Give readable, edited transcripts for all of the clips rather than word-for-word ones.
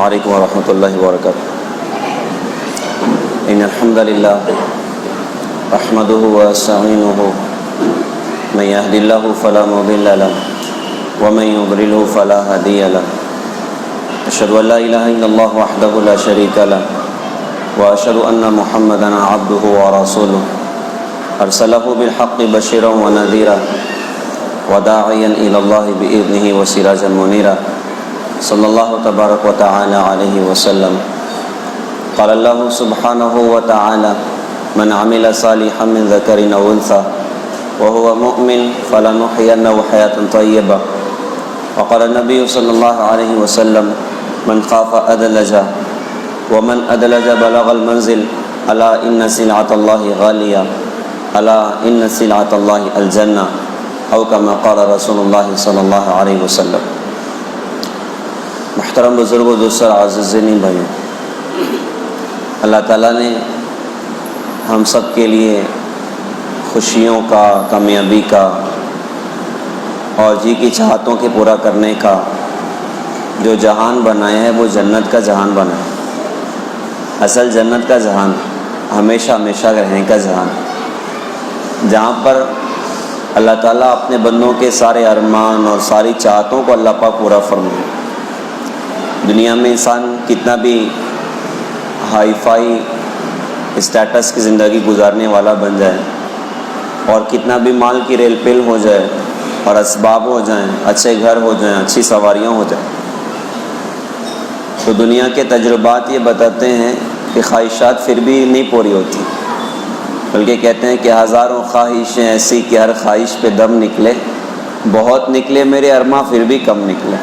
علیکم ورحمۃ اللہ وبرکاتہ۔ ان الحمد للہ احمده واستعینه من يهد الله فلا مضل له ومن يضلل فلا هادي له اشهد ان لا اله الا الله وحده لا شريك له واشهد ان محمدا عبده ورسوله ارسله بالحق بشيرا ونذيرا وداعيا الى الله باذنه وسراجا منيرا صلی اللہ تبارک و تعالی علیہ وسلم۔ قال اللہ سبحانہ و تعالی من عمل صالحا من ذکر او انثى وهو مؤمن فلنحيينه حياة طیبہ۔ وقال النبی صلی اللہ علیہ وسلم من خاف ادلج ومن ادلج بلغ المنزل الا ان سلعة اللہ غالیہ الا ان سلعة اللہ الجنہ او کما قال رسول اللہ صلی اللہ علیہ وسلم۔ محترم بزرگوں، دوستوں، عزیزین بھائیوں، اللہ تعالیٰ نے ہم سب کے لیے خوشیوں کا، کامیابی کا اور جی کی چاہتوں کے پورا کرنے کا جو جہان بنایا ہے وہ جنت کا جہان بنایا ہے۔ اصل جنت کا جہان ہمیشہ ہمیشہ رہنے کا جہان، جہاں پر اللہ تعالیٰ اپنے بندوں کے سارے ارمان اور ساری چاہتوں کو اللہ پاک پورا فرمائے۔ دنیا میں انسان کتنا بھی ہائی فائی اسٹیٹس کی زندگی گزارنے والا بن جائے اور کتنا بھی مال کی ریل پیل ہو جائے اور اسباب ہو جائیں، اچھے گھر ہو جائیں، اچھی سواریاں ہو جائیں، تو دنیا کے تجربات یہ بتاتے ہیں کہ خواہشات پھر بھی نہیں پوری ہوتی، بلکہ کہتے ہیں کہ ہزاروں خواہشیں ایسی کہ ہر خواہش پہ دم نکلے، بہت نکلے میرے ارماں پھر بھی کم نکلے۔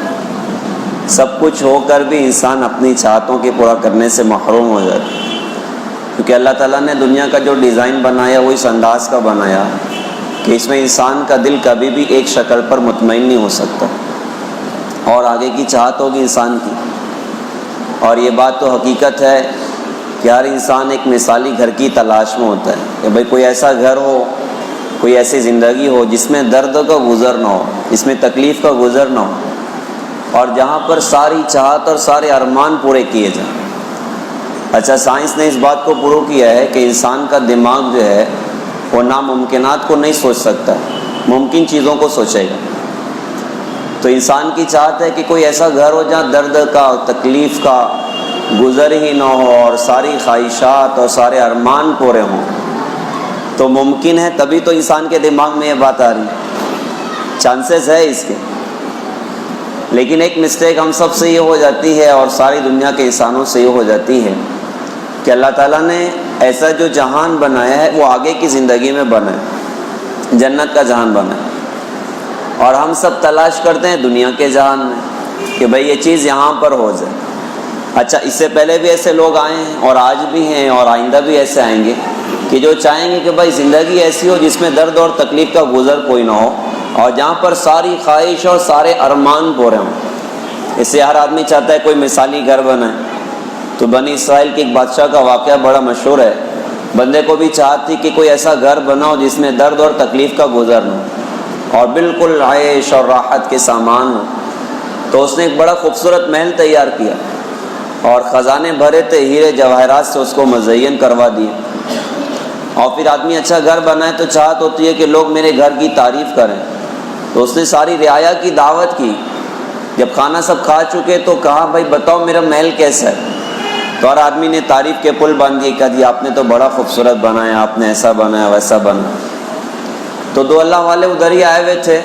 سب کچھ ہو کر بھی انسان اپنی چاہتوں کے پورا کرنے سے محروم ہو جاتا ہے، کیونکہ اللہ تعالیٰ نے دنیا کا جو ڈیزائن بنایا وہ اس انداز کا بنایا کہ اس میں انسان کا دل کبھی بھی ایک شکل پر مطمئن نہیں ہو سکتا اور آگے کی چاہت ہوگی انسان کی۔ اور یہ بات تو حقیقت ہے کہ ہر انسان ایک مثالی گھر کی تلاش میں ہوتا ہے کہ بھئی کوئی ایسا گھر ہو، کوئی ایسی زندگی ہو جس میں درد کا گزر نہ ہو، جس میں تکلیف کا گزر نہ ہو، اور جہاں پر ساری چاہت اور سارے ارمان پورے کیے جائیں۔ اچھا، سائنس نے اس بات کو پروو کیا ہے کہ انسان کا دماغ جو ہے وہ ناممکنات کو نہیں سوچ سکتا، ممکن چیزوں کو سوچے گا۔ تو انسان کی چاہت ہے کہ کوئی ایسا گھر ہو جہاں درد کا، تکلیف کا گزر ہی نہ ہو اور ساری خواہشات اور سارے ارمان پورے ہوں۔ تو ممکن ہے، تبھی تو انسان کے دماغ میں یہ بات آ رہی ہے، چانسز ہے اس کے۔ لیکن ایک مسٹیک ہم سب سے یہ ہو جاتی ہے اور ساری دنیا کے انسانوں سے یہ ہو جاتی ہے کہ اللہ تعالیٰ نے ایسا جو جہان بنایا ہے وہ آگے کی زندگی میں بنا ہے، جنت کا جہان بنا ہے، اور ہم سب تلاش کرتے ہیں دنیا کے جہان میں کہ بھئی یہ چیز یہاں پر ہو جائے۔ اچھا، اس سے پہلے بھی ایسے لوگ آئے ہیں اور آج بھی ہیں اور آئندہ بھی ایسے آئیں گے کہ جو چاہیں گے کہ بھئی زندگی ایسی ہو جس میں درد اور تکلیف کا گزر کوئی نہ ہو اور جہاں پر ساری خواہش اور سارے ارمان پورے ہوں۔ اس سے ہر آدمی چاہتا ہے کوئی مثالی گھر بنائے۔ تو بنی اسرائیل کے ایک بادشاہ کا واقعہ بڑا مشہور ہے، بندے کو بھی چاہت تھی کہ کوئی ایسا گھر بناؤ جس میں درد اور تکلیف کا گزر نہ ہو اور بالکل عیش اور راحت کے سامان ہو۔ تو اس نے ایک بڑا خوبصورت محل تیار کیا اور خزانے بھرے تھے، ہیرے جواہرات سے اس کو مزین کروا دیے۔ اور پھر آدمی اچھا گھر بنائے تو چاہت ہوتی ہے کہ لوگ میرے گھر کی تعریف کریں، تو اس نے ساری رعایا کی دعوت کی۔ جب کھانا سب کھا چکے تو کہا بھائی بتاؤ میرا محل کیسا ہے؟ تو ہر آدمی نے تعریف کے پل باندھ دیے، کہا جی آپ نے تو بڑا خوبصورت بنایا، آپ نے ایسا بنایا ویسا بنایا۔ تو دو اللہ والے ادھر ہی آئے ہوئے تھے،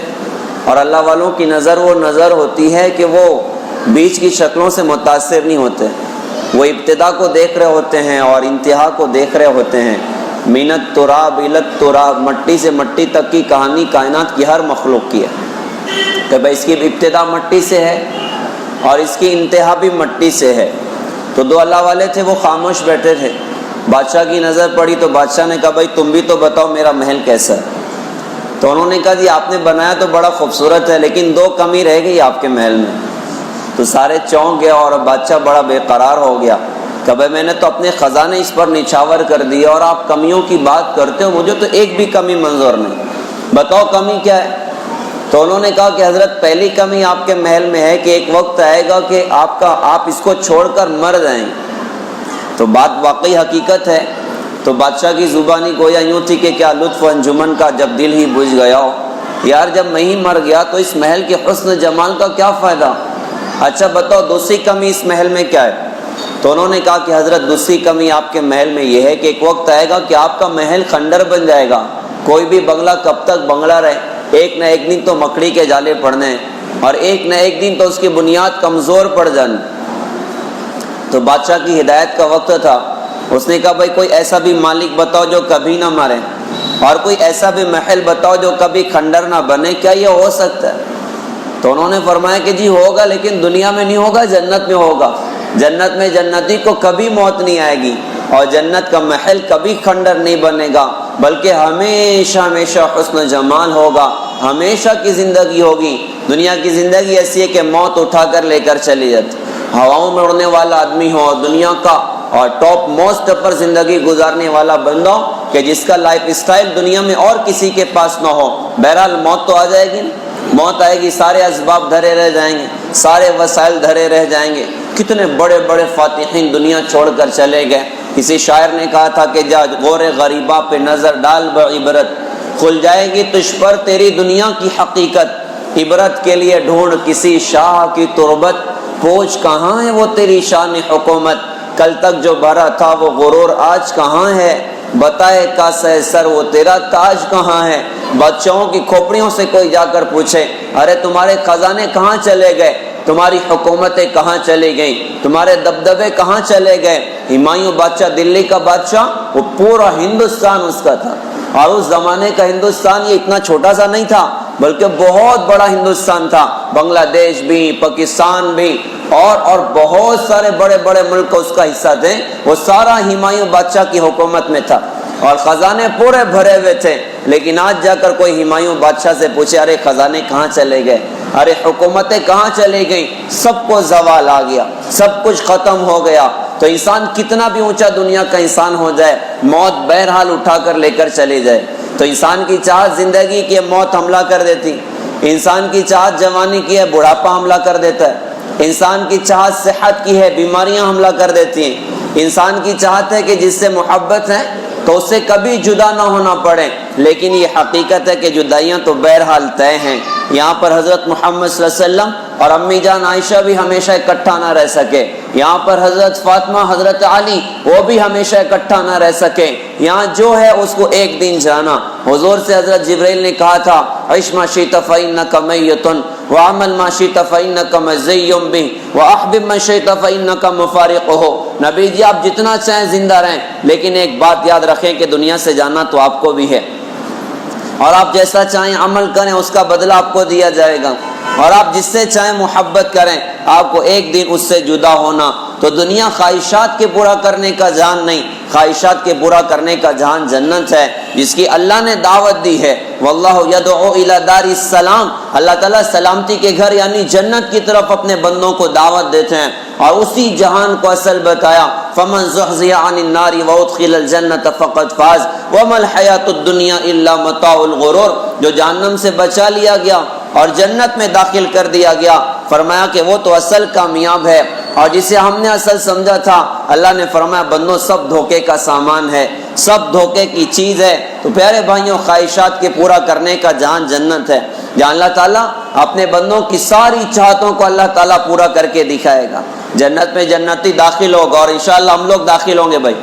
اور اللہ والوں کی نظر وہ نظر ہوتی ہے کہ وہ بیچ کی شکلوں سے متاثر نہیں ہوتے، وہ ابتدا کو دیکھ رہے ہوتے ہیں اور انتہا کو دیکھ رہے ہوتے ہیں۔ منت تراب الت تراب، مٹی سے مٹی تک کی کہانی کائنات کی ہر مخلوق کی ہے کہ بھائی اس کی ابتدا مٹی سے ہے اور اس کی انتہا بھی مٹی سے ہے۔ تو دو اللہ والے تھے، وہ خاموش بیٹھے تھے، بادشاہ کی نظر پڑی تو بادشاہ نے کہا بھائی تم بھی تو بتاؤ میرا محل کیسا ہے؟ تو انہوں نے کہا جی آپ نے بنایا تو بڑا خوبصورت ہے، لیکن دو کمی رہ گئی آپ کے محل میں۔ تو سارے چونک گئے اور بادشاہ بڑا بے قرار ہو گیا کہ بھائی میں نے تو اپنے خزانے اس پر نچھاور کر دیے اور آپ کمیوں کی بات کرتے ہو، مجھے تو ایک بھی کمی منظور نہیں، بتاؤ کمی کیا ہے؟ تو انہوں نے کہا کہ حضرت پہلی کمی آپ کے محل میں ہے کہ ایک وقت آئے گا کہ آپ اس کو چھوڑ کر مر جائیں. تو بات واقعی حقیقت ہے. تو بادشاہ کی زبانی گویا یوں تھی کہ کیا لطف انجمن کا جب دل ہی بجھ گیا ہو. یار جب میں ہی مر گیا تو اس محل کے حسن جمال کا کیا فائدہ. اچھا بتاؤ دوسری کمی اس محل میں کیا ہے. تو انہوں نے کہا کہ حضرت دوسری کمی آپ کے محل میں یہ ہے کہ ایک وقت آئے گا کہ آپ کا محل کھنڈر بن جائے گا. کوئی بھی بنگلہ کب تک بنگلہ رہے, ایک نہ ایک دن تو مکڑی کے جالے پڑنے ہیں, اور ایک نہ ایک دن تو اس کی بنیاد کمزور پڑ جانے. تو بادشاہ کی ہدایت کا وقت تھا. اس نے کہا بھائی کوئی ایسا بھی مالک بتاؤ جو کبھی نہ مرے, اور کوئی ایسا بھی محل بتاؤ جو کبھی کھنڈر نہ بنے. کیا یہ ہو سکتا ہے؟ تو انہوں نے فرمایا کہ جی ہوگا, لیکن دنیا میں نہیں ہوگا, جنت میں ہوگا. جنت میں جنتی کو کبھی موت نہیں آئے گی, اور جنت کا محل کبھی کھنڈر نہیں بنے گا, بلکہ ہمیشہ ہمیشہ حسن جمال ہوگا, ہمیشہ کی زندگی ہوگی. دنیا کی زندگی ایسی ہے کہ موت اٹھا کر لے کر چلی جاتی. ہواؤں میں اڑنے والا آدمی ہو, دنیا کا اور ٹاپ موسٹ پر زندگی گزارنے والا بندہ ہو کہ جس کا لائف اسٹائل دنیا میں اور کسی کے پاس نہ ہو, بہرحال موت تو آ جائے گی. موت آئے گی, سارے اسباب دھرے رہ جائیں گے, سارے وسائل دھرے رہ جائیں گے. کتنے بڑے بڑے فاتحین دنیا چھوڑ کر چلے گئے. کسی شاعر نے کہا تھا کہ جا غور غریبہ پہ نظر ڈال بعبرت, کھل جائے گی تجھ پر تیری دنیا کی حقیقت. عبرت کے لیے ڈھونڈ کسی شاہ کی تربت, پوچھ کہاں ہے وہ تیری شان حکومت. کل تک جو بھرا تھا وہ غرور آج کہاں ہے, بتائے کا سر وہ تیرا تاج کہاں ہے. بادشاہوں کی کھوپڑیوں سے کوئی جا کر پوچھے ارے تمہارے خزانے کہاں چلے گئے, تمہاری حکومتیں کہاں چلی گئیں, تمہارے دبدبے کہاں چلے گئے. ہمایوں بادشاہ دلی کا بادشاہ, وہ پورا ہندوستان اس کا تھا, اور اس زمانے کا ہندوستان یہ اتنا چھوٹا سا نہیں تھا بلکہ بہت بڑا ہندوستان تھا. بنگلہ دیش بھی, پاکستان بھی, اور بہت سارے بڑے بڑے ملک اس کا حصہ تھے. وہ سارا ہمایوں بادشاہ کی حکومت میں تھا, اور خزانے پورے بھرے ہوئے تھے. لیکن آج جا کر کوئی ہمایوں بادشاہ سے پوچھے ارے خزانے کہاں چلے گئے, ارے حکومتیں کہاں چلی گئیں, سب کو زوال آ گیا, سب کچھ ختم ہو گیا. تو انسان کتنا بھی اونچا دنیا کا انسان ہو جائے, موت بہرحال اٹھا کر لے کر چلی جائے. تو انسان کی چاہت زندگی کی ہے, موت حملہ کر دیتی. انسان کی چاہت جوانی کی ہے, بڑھاپا حملہ کر دیتا ہے. انسان کی چاہت صحت کی ہے, بیماریاں حملہ کر دیتی ہیں. انسان کی چاہت ہے کہ جس سے محبت ہے تو اس سے کبھی جدا نہ ہونا پڑے, لیکن یہ حقیقت ہے کہ جدائیاں تو بہرحال طے ہیں. یہاں پر حضرت محمد صلی اللہ علیہ وسلم اور امی جان عائشہ بھی ہمیشہ اکٹھا نہ رہ سکے. یہاں پر حضرت فاطمہ, حضرت علی, وہ بھی ہمیشہ اکٹھا نہ رہ سکے. یہاں جو ہے اس کو ایک دن جانا. حضور سے حضرت جبرائیل نے کہا تھا عش ما شئت فإنک میت وعمل ما شئت فإنک مزی بہ واحبب ما شئت فإنک مفارقہ. نبی جی آپ جتنا چاہیں زندہ رہیں, لیکن ایک بات یاد رکھیں کہ دنیا سے جانا تو آپ کو بھی ہے, اور آپ جیسا چاہیں عمل کریں اس کا بدلہ آپ کو دیا جائے گا, اور آپ جس سے چاہیں محبت کریں آپ کو ایک دن اس سے جدا ہونا. تو دنیا خواہشات کے پورا کرنے کا جہان نہیں, خواہشات کے پورا کرنے کا جہان جنت ہے جس کی اللہ نے دعوت دی ہے. واللہ یدعو الی دار السلام, اللہ تعالیٰ سلامتی کے گھر یعنی جنت کی طرف اپنے بندوں کو دعوت دیتے ہیں, اور اسی جہان کو اصل بتایا. فمن زحزح عن النار وادخل الجنۃ فقد فاز وما الحیاۃ الدنیا الا متاع الغرور. جو جہنم سے بچا لیا گیا اور جنت میں داخل کر دیا گیا, فرمایا کہ وہ تو اصل کامیاب ہے. اور جسے ہم نے اصل سمجھا تھا, اللہ نے فرمایا بندوں سب دھوکے کا سامان ہے, سب دھوکے کی چیز ہے. تو پیارے بھائیوں, خواہشات کے پورا کرنے کا جہان جنت ہے, جہاں اللہ تعالیٰ اپنے بندوں کی ساری چاہتوں کو اللہ تعالیٰ پورا کر کے دکھائے گا. جنت میں جنتی داخل ہوگا, اور انشاءاللہ ہم لوگ داخل ہوں گے بھائی.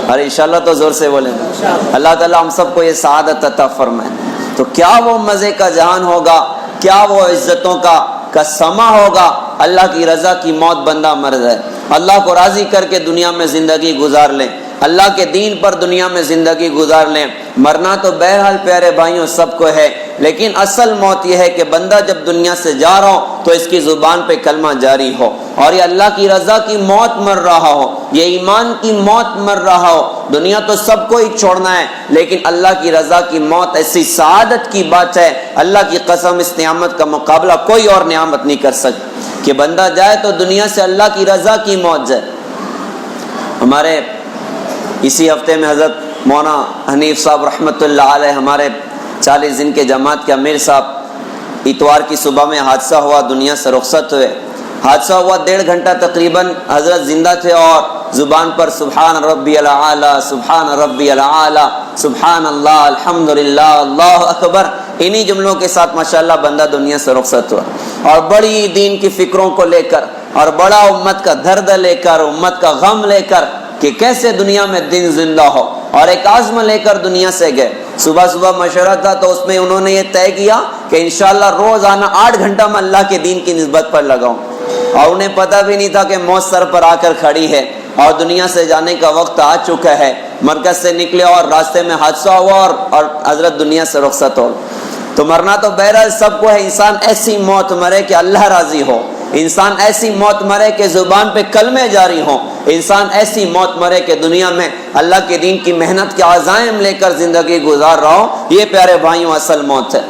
ارے انشاءاللہ تو زور سے بولیں گے. اللہ تعالیٰ ہم سب کو یہ سعادت عطا فرمائے. تو کیا وہ مزے کا جہان ہوگا, کیا وہ عزتوں کا سما ہوگا. اللہ کی رضا کی موت بندہ مر جائے, اللہ کو راضی کر کے دنیا میں زندگی گزار لیں, اللہ کے دین پر دنیا میں زندگی گزار لیں. مرنا تو بہرحال پیارے بھائیوں سب کو ہے, لیکن اصل موت یہ ہے کہ بندہ جب دنیا سے جا رہا ہو تو اس کی زبان پہ کلمہ جاری ہو, اور یہ اللہ کی رضا کی موت مر رہا ہو, یہ ایمان کی موت مر رہا ہو. دنیا تو سب کو ہی چھوڑنا ہے, لیکن اللہ کی رضا کی موت ایسی سعادت کی بات ہے, اللہ کی قسم اس نعمت کا مقابلہ کوئی اور نعمت نہیں کر سکتی کہ بندہ جائے تو دنیا سے اللہ کی رضا کی موت جائے. ہمارے اسی ہفتے میں حضرت مولانا حنیف صاحب رحمۃ اللہ علیہ, ہمارے 40 دن کے جماعت کے امیر صاحب, اتوار کی صبح میں حادثہ ہوا, دنیا سے رخصت ہوئے. حادثہ ہوا 1.5 گھنٹہ تقریباً حضرت زندہ تھے اور زبان پر سبحان ربی العالی, سبحان ربی العالی, سبحان اللہ, الحمدللہ, اللہ اکبر, انہی جملوں کے ساتھ ماشاءاللہ بندہ دنیا سے رخصت ہوا. اور بڑی دین کی فکروں کو لے کر اور بڑا امت کا درد لے کر, امت کا غم لے کر کہ کیسے دنیا میں دین زندہ ہو, اور ایک عزم لے کر دنیا سے گئے. صبح صبح مشورہ تھا تو اس میں انہوں نے یہ طے کیا کہ انشاءاللہ روزانہ 8 گھنٹہ میں اللہ کے دین کی نسبت پر لگاؤں. اور انہیں پتہ بھی نہیں تھا کہ موت سر پر آ کر کھڑی ہے اور دنیا سے جانے کا وقت آ چکا ہے. مرکز سے نکلے اور راستے میں حادثہ ہوا اور حضرت دنیا سے رخصت ہو. تو مرنا تو بہرحال سب کو ہے. انسان ایسی موت مرے کہ اللہ راضی ہو, انسان ایسی موت مرے کہ زبان پہ کلمے جاری ہوں, انسان ایسی موت مرے کہ دنیا میں اللہ کے دین کی محنت کے عزائم لے کر زندگی گزار رہا ہو. یہ پیارے بھائیوں اصل موت ہے.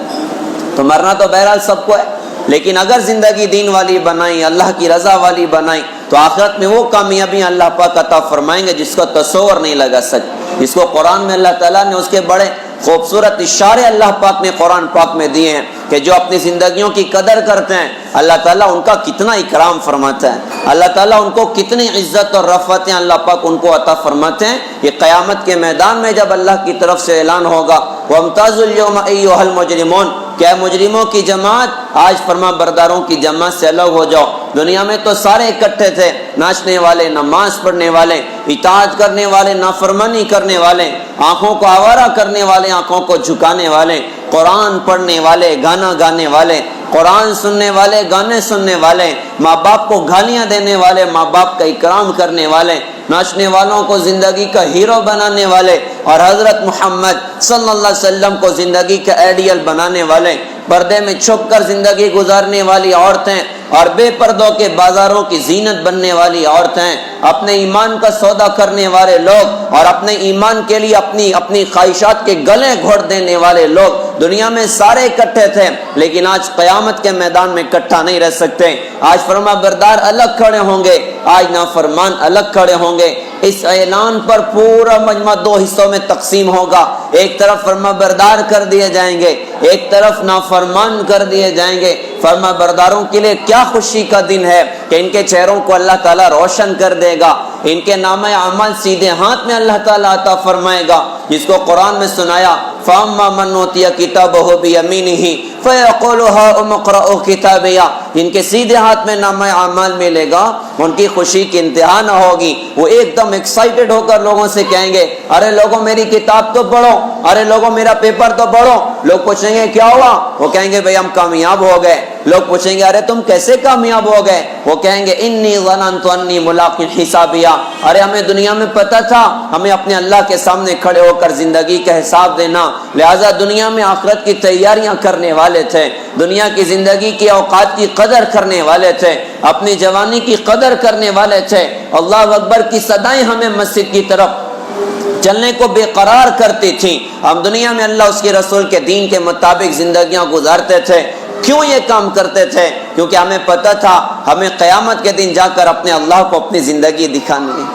تو مرنا تو بہرحال سب کو ہے, لیکن اگر زندگی دین والی بنائی, اللہ کی رضا والی بنائی, تو آخرت میں وہ کامیابیاں اللہ پاک عطا فرمائیں گے جس کا تصور نہیں لگا سکتے. جس کو قرآن میں اللہ تعالیٰ نے اس کے بڑے خوبصورت اشارے اللہ پاک نے قرآن پاک میں دیے ہیں کہ جو اپنی زندگیوں کی قدر کرتے ہیں اللہ تعالیٰ ان کا کتنا اکرام فرماتا ہے, اللہ تعالیٰ ان کو کتنی عزت اور رفعتیں اللہ پاک ان کو عطا فرماتے ہیں. یہ قیامت کے میدان میں جب اللہ کی طرف سے اعلان ہوگا وَامْتَازُوا الْيَوْمَ أَيُّهَا الْمُجْرِمُونَ, کیا مجرموں کی جماعت آج فرما برداروں کی جماعت سے الگ ہو جاؤ. دنیا میں تو سارے اکٹھے تھے, ناچنے والے, نماز پڑھنے والے, اطاعت کرنے والے, نافرمانی کرنے والے, آنکھوں کو آوارہ کرنے والے, آنکھوں کو جھکانے والے, قرآن پڑھنے والے, گانا گانے والے, قرآن سننے والے, گانے سننے والے, ماں باپ کو گالیاں دینے والے, ماں باپ کا اکرام کرنے والے, ناچنے والوں کو زندگی کا ہیرو بنانے والے, اور حضرت محمد صلی اللہ علیہ وسلم کو زندگی کا آئیڈیل بنانے والے, پردے میں چھپ کر زندگی گزارنے والی عورتیں اور بے پردوں کے بازاروں کی زینت بننے والی عورتیں, اپنے ایمان کا سودا کرنے والے لوگ اور اپنے ایمان کے لیے اپنی خواہشات کے گلے گھونٹ دینے والے لوگ دنیا میں سارے اکٹھے تھے, لیکن آج قیامت کے میدان میں اکٹھا نہیں رہ سکتے. آج فرما بردار الگ کھڑے ہوں گے, آج نافرمان الگ کھڑے ہوں گے. اس اعلان پر پورا مجمع 2 حصوں میں تقسیم ہوگا. ایک طرف فرما بردار کر دیے جائیں گے, ایک طرف نافرمان کر دیے جائیں گے. فرما برداروں کے لیے کیا خوشی کا دن ہے کہ ان کے چہروں کو اللہ تعالیٰ روشن کر دے گا, ان کے نام اعمال سیدھے ہاتھ میں اللہ تعالیٰ عطا فرمائے گا. جس کو قرآن میں سنایا فَأَمَّا مَنْ أُوتِيَ كِتَابَهُ بِيَمِينِهِ فَيَقُولُ هَاؤُمُ اقْرَءُوا کتابیہ, ان کے سیدھے ہاتھ میں نام اعمال ملے گا, ان کی خوشی کی انتہا نہ ہوگی. وہ ایک دم ایکسائٹڈ ہو کر لوگوں سے کہیں گے ارے لوگوں میری کتاب تو پڑھو, ارے لوگوں میرا پیپر تو پڑھو. لوگ پوچھیں گے کیا ہوا, وہ کہیں گے بھئی ہم کامیاب ہو گئے. لوگ پوچھیں گے ارے تم کیسے کامیاب ہو گئے, وہ کہیں گے انی ظننت انی ملاق حسابیہ, ارے ہمیں دنیا میں پتہ تھا ہمیں اپنے اللہ کے سامنے کھڑے ہو کر زندگی کا حساب دینا, لہذا دنیا میں آخرت کی تیاریاں کرنے والے تھے, دنیا کی زندگی کی اوقات کی قدر کرنے والے تھے, اپنی جوانی کی قدر کرنے والے تھے. اللہ اکبر کی صدائیں ہمیں مسجد کی طرف چلنے کو بے قرار کرتی تھیں. ہم دنیا میں اللہ اس کے رسول کے دین کے مطابق زندگیاں گزارتے تھے. کیوں یہ کام کرتے تھے؟ کیونکہ ہمیں پتہ تھا ہمیں قیامت کے دن جا کر اپنے اللہ کو اپنی زندگی دکھانی ہے,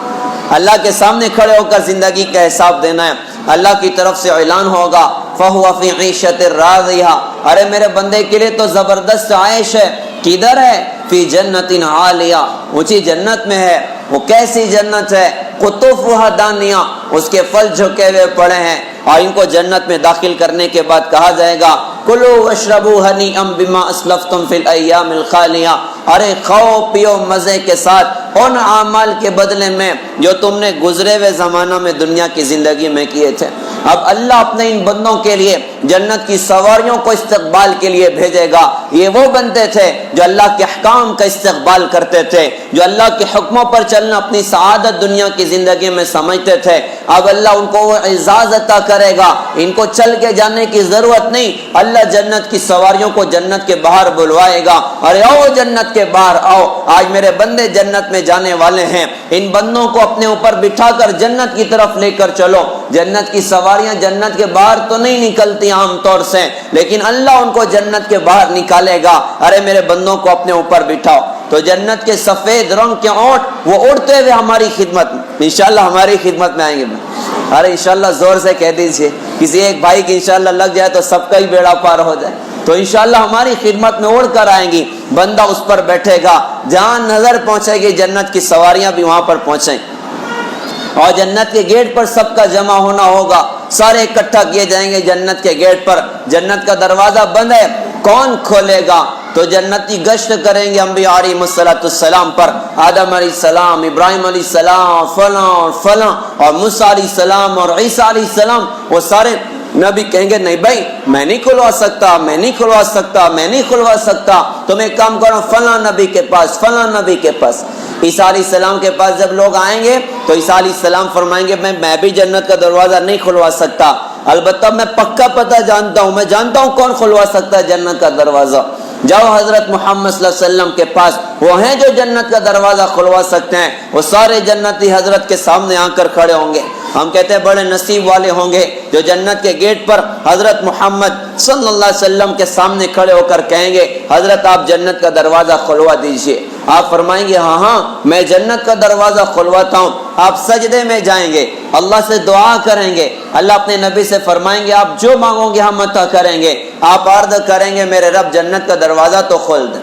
اللہ کے سامنے کھڑے ہو کر زندگی کا حساب دینا ہے. اللہ کی طرف سے اعلان ہوگا فَهُوَ فِي عِيشَةٍ رَاضِيَةٍ, ارے میرے بندے کے لیے تو زبردست عائش ہے. کدھر ہے؟ فی جنت عالیہ, اونچی جنت میں ہے. وہ کیسی جنت ہے؟ قطوفها دانیہ, اس کے پھل جھکے ہوئے پڑے ہیں. اور ان کو جنت میں داخل کرنے کے بعد کہا جائے گا کلوا واشربوا ہنیئا بما اسلفتم فی الایام الخالیہ, ارے کھاؤ پیو مزے کے ساتھ ان اعمال کے بدلے میں جو تم نے گزرے ہوئے زمانہ میں دنیا کی زندگی میں کیے تھے. اب اللہ اپنے ان بندوں کے لیے جنت کی سواریوں کو استقبال کے لیے بھیجے گا. یہ وہ بندے تھے جو اللہ کے احکام کا استقبال کرتے تھے, جو اللہ کے حکموں پر چلنا اپنی سعادت دنیا کی زندگی میں سمجھتے تھے. اب اللہ ان کو وہ اعزاز عطا کرے گا, ان کو چل کے جانے کی ضرورت نہیں. اللہ جنت کی سواریوں کو جنت کے باہر بلوائے گا, ارے آؤ جنت کے باہر آؤ, آج میرے بندے جنت میں جانے والے ہیں. ان بندوں کو اپنے اوپر بٹھا کر جنت کی طرف لے کر چلو. جنت کی سواریاں جنت کے باہر تو نہیں نکلتی عام طور سے, لیکن اللہ ان کو جنت کے باہر نکالے گا. ارے میرے بندوں کو اپنے اوپر بٹھاؤ. تو جنت کے سفید رنگ کے اونٹ وہ اڑتے ہوئے ہماری خدمت میں, انشاءاللہ ہماری خدمت میں آئیں گے. ارے انشاءاللہ زور سے کہہ دیجئے, کسی ایک بھائی کی انشاءاللہ لگ جائے تو سب کا ہی بیڑا پار ہو جائے. تو انشاءاللہ ہماری خدمت میں اڑ کر آئیں گی. بندہ اس پر بیٹھے گا, جہاں نظر پہنچے گی جنت کی سواریاں بھی وہاں پر پہنچیں, اور جنت کے گیٹ پر سب کا جمع ہونا ہوگا, سارے اکٹھا کیے جائیں گے جنت کے گیٹ پر. جنت کا دروازہ بند ہے, کون کھولے گا؟ تو جنتی گشت کریں گے انبیاء علیہ السلام پر, آدم علیہ السلام, ابراہیم علیہ السلام, فلاں اور فلاں, اور موسیٰ علیہ السلام اور عیسیٰ علیہ السلام. وہ سارے نبی کہیں گے نہیں بھائی میں نہیں کھلوا سکتا, میں نہیں کھلوا سکتا, میں نہیں کھلوا سکتا, تم ایک کام کرو فلاں نبی کے پاس, فلاں نبی کے پاس. عیسیٰ علیہ السلام کے پاس جب لوگ آئیں گے تو عیسیٰ علیہ السلام فرمائیں گے میں بھی جنت کا دروازہ نہیں کھلوا سکتا, البتہ میں پکا پتہ جانتا ہوں, میں جانتا ہوں کون کھلوا سکتا ہے جنت کا دروازہ. جاؤ حضرت محمد صلی اللہ علیہ وسلم کے پاس, وہ ہیں جو جنت کا دروازہ کھلوا سکتے ہیں. وہ سارے جنتی حضرت کے سامنے آ کر کھڑے ہوں گے. ہم کہتے ہیں بڑے نصیب والے ہوں گے جو جنت کے گیٹ پر حضرت محمد صلی اللہ علیہ وسلم کے سامنے کھڑے ہو کر کہیں گے حضرت آپ جنت کا دروازہ کھلوا دیجئے. آپ فرمائیں گے ہاں میں جنت کا دروازہ کھلواتا ہوں. آپ سجدے میں جائیں گے, اللہ سے دعا کریں گے, اللہ اپنے نبی سے فرمائیں گے آپ جو مانگو گے ہم عطا کریں گے. آپ عرض کریں گے میرے رب جنت کا دروازہ تو کھول دے,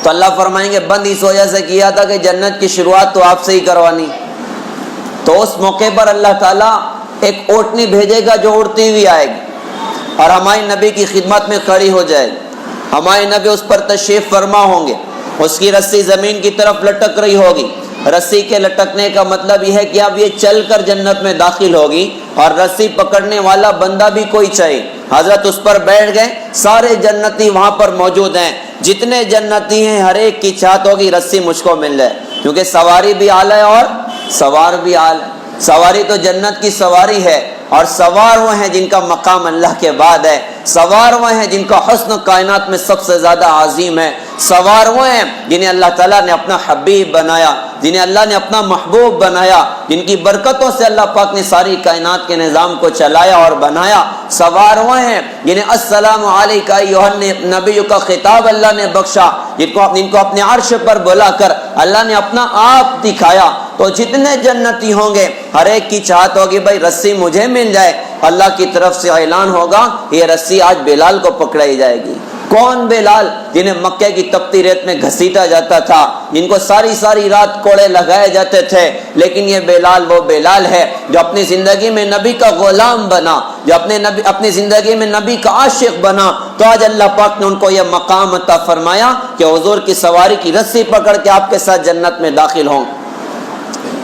تو اللہ فرمائیں گے بند اس وجہ سے کیا تھا کہ جنت کی شروعات تو آپ سے ہی کروانی. تو اس موقع پر اللہ تعالیٰ ایک اونٹنی بھیجے گا جو اڑتی ہوئی آئے گی اور ہمارے نبی کی خدمت میں کھڑی ہو جائے گی. ہمارے نبی اس پر تشریف فرما ہوں گے, اس کی رسی زمین کی طرف لٹک رہی ہوگی. رسی کے لٹکنے کا مطلب یہ ہے کہ اب یہ چل کر جنت میں داخل ہوگی, اور رسی پکڑنے والا بندہ بھی کوئی چاہیے. حضرت اس پر بیٹھ گئے, سارے جنتی وہاں پر موجود ہیں, جتنے جنتی ہیں ہر ایک کی چاہت ہوگی رسی مجھ کو مل جائے, کیونکہ سواری بھی اعلیٰ ہے اور سوار بھی اعلیٰ. سواری تو جنت کی سواری ہے, اور سوار وہ ہیں جن کا مقام اللہ کے بعد ہے, سوار وہ ہیں جن کا حسن کائنات میں سب سے زیادہ عظیم ہے, سوار وہ ہیں جنہیں اللہ تعالیٰ نے اپنا حبیب بنایا, جنہیں اللہ نے اپنا محبوب بنایا, جن کی برکتوں سے اللہ پاک نے ساری کائنات کے نظام کو چلایا اور بنایا. سوار وہ ہیں جنہیں السلام علیکہ ایھا النبی کا خطاب اللہ نے بخشا, جن کو اپنے عرش پر بلا کر اللہ نے اپنا آپ دکھایا. تو جتنے جنتی ہوں گے ہر ایک کی چاہت ہوگی بھائی رسی مجھے مل جائے. اللہ کی طرف سے اعلان ہوگا یہ رسی آج بلال کو پکڑائی جائے گی. کون بلال؟ جنہیں مکے کی تپتی ریت میں گھسیٹا جاتا تھا, جن کو ساری ساری رات کوڑے لگائے جاتے تھے, لیکن یہ بلال وہ بلال ہے جو اپنی زندگی میں نبی کا غلام بنا, جو اپنی زندگی میں نبی کا عاشق بنا. تو آج اللہ پاک نے ان کو یہ مقام عطا فرمایا کہ حضور کی سواری کی رسی پکڑ کے آپ کے ساتھ جنت میں داخل ہوں,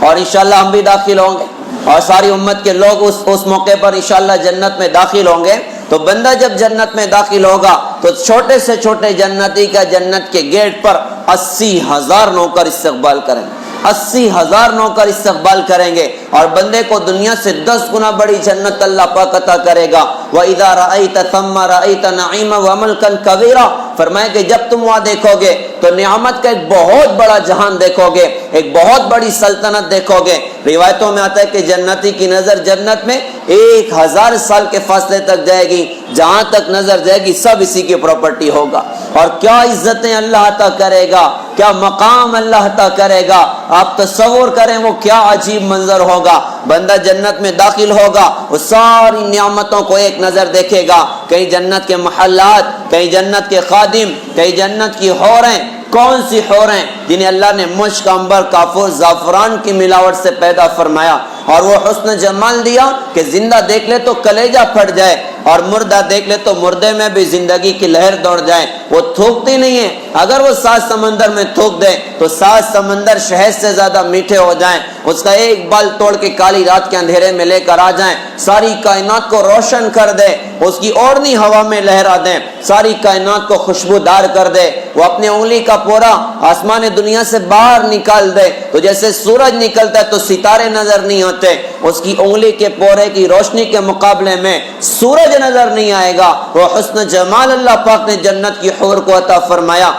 اور انشاءاللہ ہم بھی داخل ہوں گے, اور ساری امت کے لوگ اس موقع پر انشاءاللہ جنت میں داخل ہوں گے. تو بندہ جب جنت میں داخل ہوگا تو چھوٹے سے چھوٹے جنتی کا جنت کے گیٹ پر 80,000 نوکر استقبال کریں گے, 80,000 نوکر استقبال کریں گے, اور بندے کو دنیا سے 10 گنا بڑی جنت اللہ پاک عطا کرے گا. وَإِذَا رَأَيْتَ ثَمَّ رَأَيْتَ نَعِيمًا وَمُلْكًا كَبِيرًا, فرمایا کہ جب تم وہاں دیکھو گے تو نعمت کا ایک بہت بڑا جہان دیکھو گے, ایک بہت بڑی سلطنت دیکھو گے. روایتوں میں آتا ہے کہ جنتی کی نظر جنت میں 1000 سال کے فاصلے تک جائے گی, جہاں تک نظر جائے گی سب اسی کی پراپرٹی ہوگا. اور کیا عزتیں اللہ عطا کرے گا, کیا مقام اللہ عطا کرے گا. آپ تصور کریں وہ کیا عجیب منظر ہوگا. بندہ جنت میں داخل ہوگا, وہ ساری نعمتوں کو ایک نظر دیکھے گا, کہیں جنت کے محلات, کہیں جنت کے خادم, کہیں جنت کی حوریں. کون سی حوریں؟ جنہیں اللہ نے مشک, عنبر, کافور, زعفران کی ملاوٹ سے پیدا فرمایا, اور وہ حسن جمال دیا کہ زندہ دیکھ لے تو کلیجہ پھٹ جائے, اور مردہ دیکھ لے تو مردے میں بھی زندگی کی لہر دوڑ جائے. وہ تھوکتی نہیں ہے, اگر وہ 7 سمندر میں تھوک دے تو 7 سمندر شہد سے زیادہ میٹھے ہو جائیں. اس کا ایک بال توڑ کے کالی رات کے اندھیرے میں لے کر آ جائیں, ساری کائنات کو روشن کر دے, اس کی اوڑھنی ہوا میں لہرا دیں, ساری کائنات کو خوشبودار کر دے. وہ اپنے انگلی کا پورا آسمان دنیا سے باہر نکال دے, تو جیسے سورج نکلتا ہے تو ستارے نظر نہیں ہوتے, اس کی انگلی کے پورے کی روشنی کے مقابلے میں سورج نظر نہیں آئے گا. وہ حسن جمال اللہ پاک نے جنت کی حور کو عطا فرمایا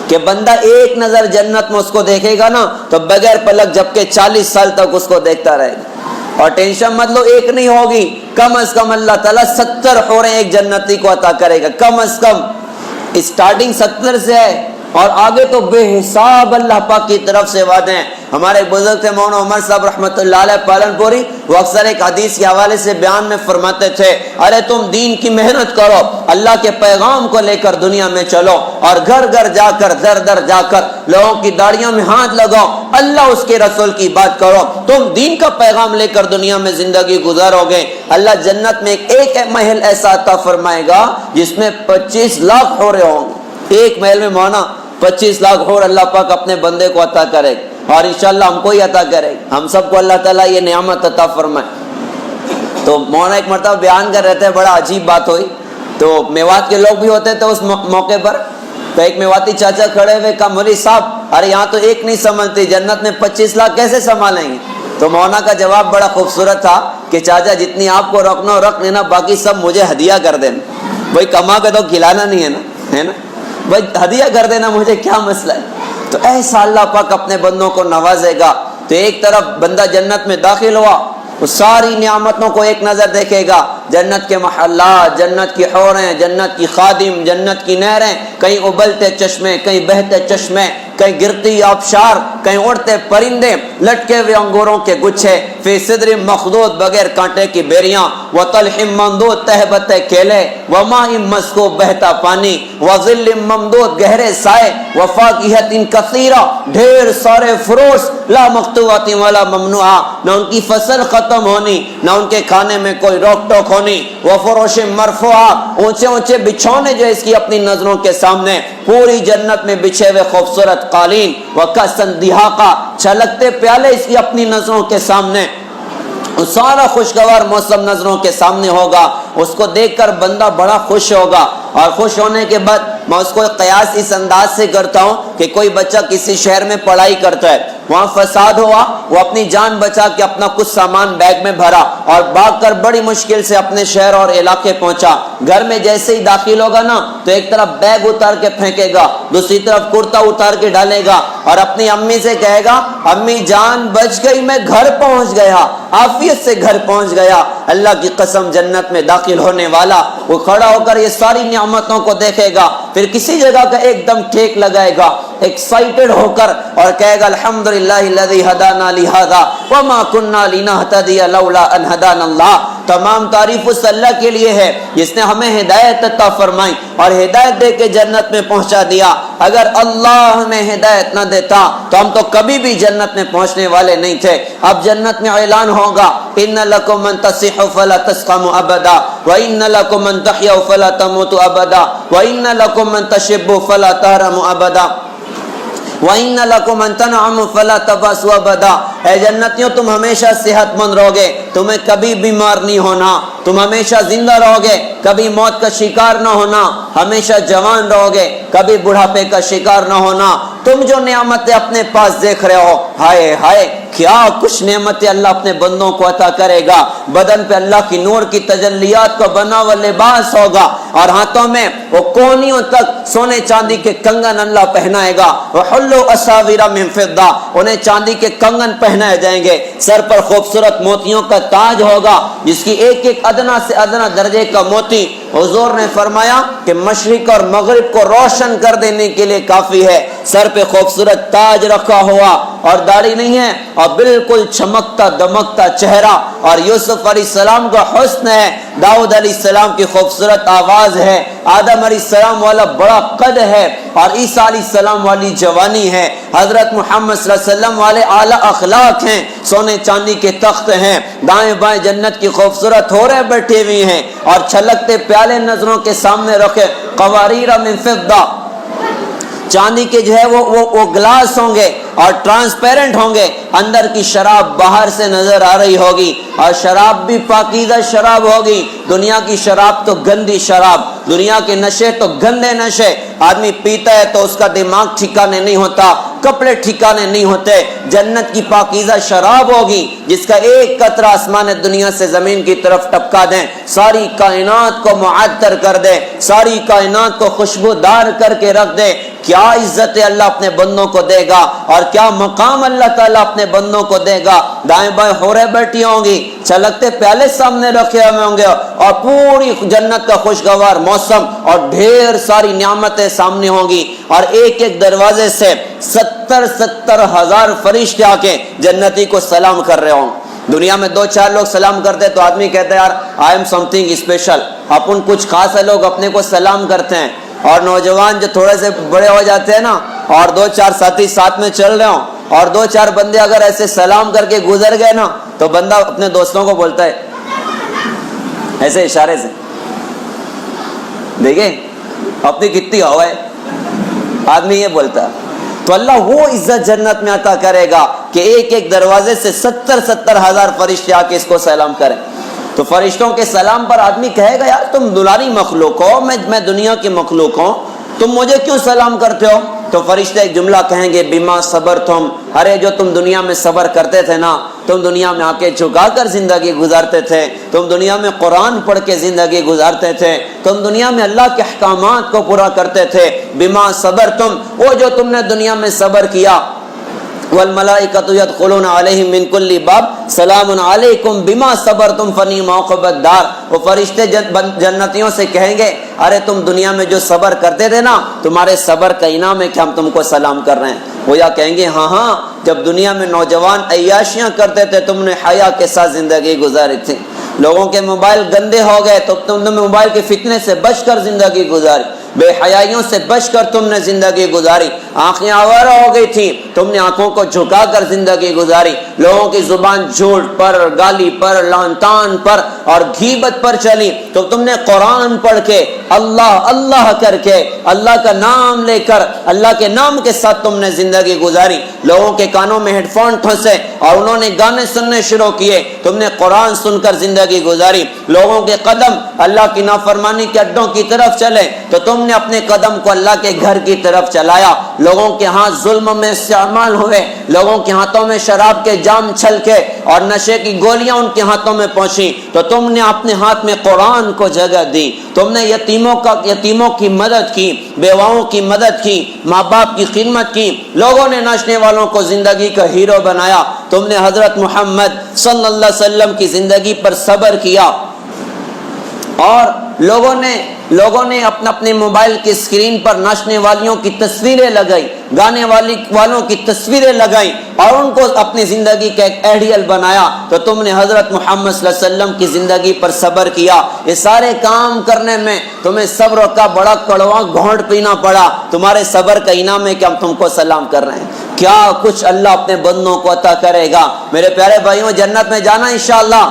کہ بندہ ایک نظر جنت میں اس کو دیکھے گا نا تو بغیر پلک جھپکے 40 سال تک اس کو دیکھتا رہے گا. اور ٹینشن مت لو, ایک نہیں ہوگی, کم از کم اللہ تعالیٰ 70 حوریں ایک جنتی کو عطا کرے گا, کم از کم. اسٹارٹنگ 70 سے ہے, اور آگے تو بے حساب اللہ پاک کی طرف سے وعدے ہیں. ہمارے بزرگ تھے مولانا عمر صاحب رحمۃ اللہ علیہ پالن پوری، وہ اکثر ایک حدیث کے حوالے سے بیان میں فرماتے تھے، ارے تم دین کی محنت کرو، اللہ کے پیغام کو لے کر دنیا میں چلو، اور گھر گھر جا کر در در جا کر لوگوں کی داڑیوں میں ہاتھ لگاؤ، اللہ اس کے رسول کی بات کرو، تم دین کا پیغام لے کر دنیا میں زندگی گزارو گے، اللہ جنت میں ایک محل ایسا عطا فرمائے گا جس میں 25 لاکھ حوریں ہوں گے۔ ایک محل میں مولانا 25 لاکھ حور اللہ پاک اپنے بندے کو عطا کرے گا، اور انشاءاللہ ہم کو ہی عطا کرے گا، ہم سب کو اللہ تعالیٰ یہ نعمت عطا فرمائے۔ تو مولانا ایک مرتبہ بیان کر رہے تھے، بڑا عجیب بات ہوئی، تو میوات کے لوگ بھی ہوتے تھے اس موقع پر، تو ایک میواتی چاچا کھڑے ہوئے کہا مولوی صاحب ارے یہاں تو ایک نہیں سنبھلتی، جنت میں 25 لاکھ کیسے سنبھالیں گے؟ تو مولانا کا جواب بڑا خوبصورت تھا کہ چاچا جتنی آپ کو رکھنا ہو رکھ لینا، باقی سب مجھے ہدیہ کر دینا، بھائی کما کے تو کھلانا نہیں ہے نا بھائی ہدیہ کر دینا، مجھے کیا مسئلہ ہے۔ تو ایسا اللہ پاک اپنے بندوں کو نوازے گا، تو ایک طرف بندہ جنت میں داخل ہوا، وہ ساری نعمتوں کو ایک نظر دیکھے گا، جنت کے محلات، جنت کی حوریں، جنت کی خادم، جنت کی نہریں، کہیں ابلتے چشمے، کہیں بہتے چشمے، کہیں گرتی آبشار، کہیں اڑتے پرندے، لٹکے ہوئے انگوروں کے گچھے، فی صدر مخضود بغیر کانٹے کی بیریاں، وطلح ممدود تہبت کیلے، وماء مسکوب بہتا پانی، وظل ممدود گہرے سائے، وفاکہۃ کثیرہ ڈھیر سارے فروٹس، لا مقطوعۃ ولا ممنوعہ، نہ ان کی فصل ختم ہونی، نہ ان کے کھانے میں کوئی روک ٹوک ہونی، وفروش مرفوعہ اونچے اونچے بچھونے جو اس کی اپنی نظروں کے سامنے، پوری جنت میں بچھے ہوئے خوبصورت قالین، وکأسًا دہاقا چھلکتے پیالے اس کی اپنی نظروں کے سامنے، سارا خوشگوار موسم نظروں کے سامنے ہوگا، اس کو دیکھ کر بندہ بڑا خوش ہوگا، اور خوش ہونے کے بعد میں اس کو قیاس اس انداز سے کرتا ہوں کہ کوئی بچہ کسی شہر میں پڑھائی کرتا ہے، وہاں فساد ہوا، وہ اپنی جان بچا کے اپنا کچھ سامان بیگ میں بھرا اور بھاگ کر بڑی مشکل سے اپنے شہر اور علاقے پہنچا، گھر میں جیسے ہی داخل ہوگا نا تو ایک طرف بیگ اتار کے پھینکے گا، دوسری طرف کرتا اتار کے ڈالے گا، اور اپنی امی سے کہے گا امی جان بچ گئی، میں گھر پہنچ گیا، عافیت سے گھر پہنچ گیا۔ اللہ کی قسم جنت میں داخل ہونے والا وہ کھڑا ہو کر یہ ساری نعمتوں کو دیکھے گا، پھر کسی جگہ کا ایک دم ٹھیک لگائے گا ایکسائٹڈ ہو کر، اور کہے گا الحمدللہ الذی ہدانا لہذا وما کنا لنہتدی لولا ان ہدانا اللہ، تمام تعریف اس اللہ کے لیے ہے جس نے ہمیں ہدایت عطا فرمائی اور ہدایت دے کے جنت میں پہنچا دیا، اگر اللہ ہمیں ہدایت نہ دیتا تو ہم تو کبھی بھی جنت میں پہنچنے والے نہیں تھے۔ اب جنت میں اعلان ہوگا ان لکم من تصحوا فلا تسقموا ابدا وان لکم من تحیوا فلا تموتوا ابدا وان لکم من تشبوا فلا تحرموا ابدا وَإِنَّ لَكُمْ أَن تَنْعَمُوا فَلَا تَبَاسُوا أَبَدًا، اے جنتیوں تم ہمیشہ صحت مند رہو گے، تمہیں کبھی بیمار نہیں ہونا، تم ہمیشہ زندہ رہو گے، کبھی موت کا شکار نہ ہونا، ہمیشہ جوان رہو گے، کبھی بڑھاپے کا شکار نہ ہونا۔ تم جو نعمتیں اپنے پاس دیکھ رہے ہو، ہائے ہائے کیا کچھ نعمتیں اللہ اپنے بندوں کو عطا کرے گا، بدن پہ اللہ کی نور کی تجلیات کا بنا ہوا لباس ہوگا، اور ہاتھوں میں وہ کونیوں تک سونے چاندی کے کنگن اللہ پہنائے گا، وحلوا اساور من فضہ، انہیں چاندی کے کنگن پہنائے جائیں گے، سر پر خوبصورت موتیوں کا تاج ہوگا جس کی ایک ایک ادنا سے ادنا درجے کا موتی حضور نے فرمایا کہ مشرق اور مغرب کو روشن کر دینے کے لیے کافی ہے، سر پہ خوبصورت تاج رکھا ہوا اور داڑھی نہیں ہے، اور بالکل چمکتا دمکتا چہرہ، اور یوسف علیہ السلام کا حسن ہے، داؤد علیہ السلام کی خوبصورت آواز ہے، آدم علیہ السلام والا بڑا قد ہے، اور عیسیٰ علیہ السلام والی جوانی ہے، حضرت محمد صلی اللہ علیہ وسلم والے اعلیٰ اخلاق ہیں، سونے چاندی کے تخت ہیں، دائیں بائیں جنت کی خوبصورت حوریں بیٹھی ہوئی ہیں، اور چھلکتے پیالے نظروں کے سامنے رکھے، قواریر من فضہ، چاندی کے جو ہے وہ گلاس ہوں گے اور ٹرانسپیرنٹ ہوں گے، اندر کی شراب باہر سے نظر آ رہی ہوگی، اور شراب بھی پاکیزہ شراب ہوگی، دنیا کی شراب تو گندی شراب، دنیا کے نشے تو گندے نشے، آدمی پیتا ہے تو اس کا دماغ ٹھکانے نہیں ہوتا، کپڑے ٹھکانے نہیں ہوتے، جنت کی پاکیزہ شراب ہوگی جس کا ایک قطرہ آسمان دنیا سے زمین کی طرف ٹپکا دیں، ساری کائنات کو معطر کر دے، ساری کائنات کو خوشبودار کر کے رکھ دے۔ کیا عزت اللہ اپنے بندوں کو دے گا، اور کیا مقام اللہ تعالیٰ اپنے بندوں کو دے گا، دائیں بائیں حوریں بیٹھی ہوں گی، چھلکتے پیالے سامنے رکھے ہوئے ہوں گے، اور پوری جنت کا خوشگوار موسم اور ڈھیر ساری نعمتیں سامنے ہوں گی، اور ایک ایک دروازے سے 70 70 ہزار فرشتے آ کے جنتی کو سلام کر رہے ہوں. دنیا میں 2-4 لوگ سلام کرتے تو آدمی کہتا ہے یار I am some thing special, اپن کچھ خاص ہے، لوگ اپنے کو سلام کرتے ہیں. اور نوجوان جو تھوڑے سے بڑے ہو جاتے ہیں نا، اور 2-4 ساتھی ساتھ میں چل رہے ہوں اور 2-4 بندے اگر ایسے سلام کر کے گزر گئے نا، تو بندہ اپنے دوستوں کو بولتا ہے ایسے اشارے سے، دیکھیں اپنی کتنی ہوا ہے، آدمی یہ بولتا ہے. تو اللہ وہ عزت جنت میں عطا کرے گا کہ ایک ایک دروازے سے 70 ہزار فرشتے آ کے اس کو سلام کریں. تو فرشتوں کے سلام پر آدمی کہے گا یار تم دلاری مخلوق ہو، میں دنیا کی مخلوق ہوں، تم مجھے کیوں سلام کرتے ہو؟ تو فرشتے ایک جملہ کہیں گے بما صبرتم، ارے جو تم دنیا میں صبر کرتے تھے نا، تم دنیا میں آ کے جھکا کر زندگی گزارتے تھے، تم دنیا میں قرآن پڑھ کے زندگی گزارتے تھے، تم دنیا میں اللہ کے احکامات کو پورا کرتے تھے. بما صبرتم، وہ جو تم نے دنیا میں صبر کیا. والملائکۃ یدخلون علیہم من کل باب سلام علیکم بما صبرتم فنعم عقبی الدار. وہ فرشتے جنتیوں سے کہیں گے ارے تم دنیا میں جو صبر کرتے تھے نا، تمہارے صبر کا انعام ہے کہ ہم تم کو سلام کر رہے ہیں. وہ یا کہیں گے ہاں جب دنیا میں نوجوان عیاشیاں کرتے تھے تم نے حیا کے ساتھ زندگی گزاری تھی، لوگوں کے موبائل گندے ہو گئے تو تم نے موبائل کے فتنے سے بچ کر زندگی گزاری، بے حیائیوں سے بچ کر تم نے زندگی گزاری، آنکھیں آوارہ ہو گئی تھی تم نے آنکھوں کو جھکا کر زندگی گزاری، لوگوں کی زبان جھوٹ پر، گالی پر، لعن طعن پر اور غیبت پر چلی تو تم نے قرآن پڑھ کے اللہ اللہ کر کے اللہ کا نام لے کر اللہ کے نام کے ساتھ تم نے زندگی گزاری. لوگوں کے کانوں میں ہیڈ فون ٹھسے اور انہوں نے گانے سننے شروع کیے، تم نے قرآن سن کر زندگی گزاری. لوگوں کے قدم اللہ کی نافرمانی کے اڈوں کی طرف چلے تو تم نے اپنے قدم کو اللہ کے گھر کی طرف چلایا. لوگوں کے ہاتھ ظلم میں استعمال ہوئے، لوگوں کے ہاتھوں میں شراب کے جام چھلکے اور نشے کی گولیاں ان کے ہاتھوں میں پہنچی تو تم نے اپنے ہاتھ میں قرآن کو جگہ دی. تم نے یتیموں کی مدد کی، بیواؤں کی مدد کی، ماں باپ کی خدمت کی. لوگوں نے ناچنے والوں کو زندگی کا ہیرو بنایا. تم نے حضرت محمد صلی اللہ علیہ وسلم کی زندگی پر صبر کیا. اور لوگوں نے اپنے موبائل کی اسکرین پر ناچنے والیوں کی تصویریں لگائی، گانے والوں کی تصویریں لگائی اور ان کو اپنی زندگی کا ایک ایڈیل بنایا. تو تم نے حضرت محمد صلی اللہ علیہ وسلم کی زندگی پر صبر کیا. یہ سارے کام کرنے میں تمہیں صبر کا بڑا کڑوا گھونٹ پینا پڑا. تمہارے صبر کا انعام ہے کہ ہم تم کو سلام کر رہے ہیں. کیا کچھ اللہ اپنے بندوں کو عطا کرے گا. میرے پیارے بھائیوں، جنت میں جانا انشاءاللہ.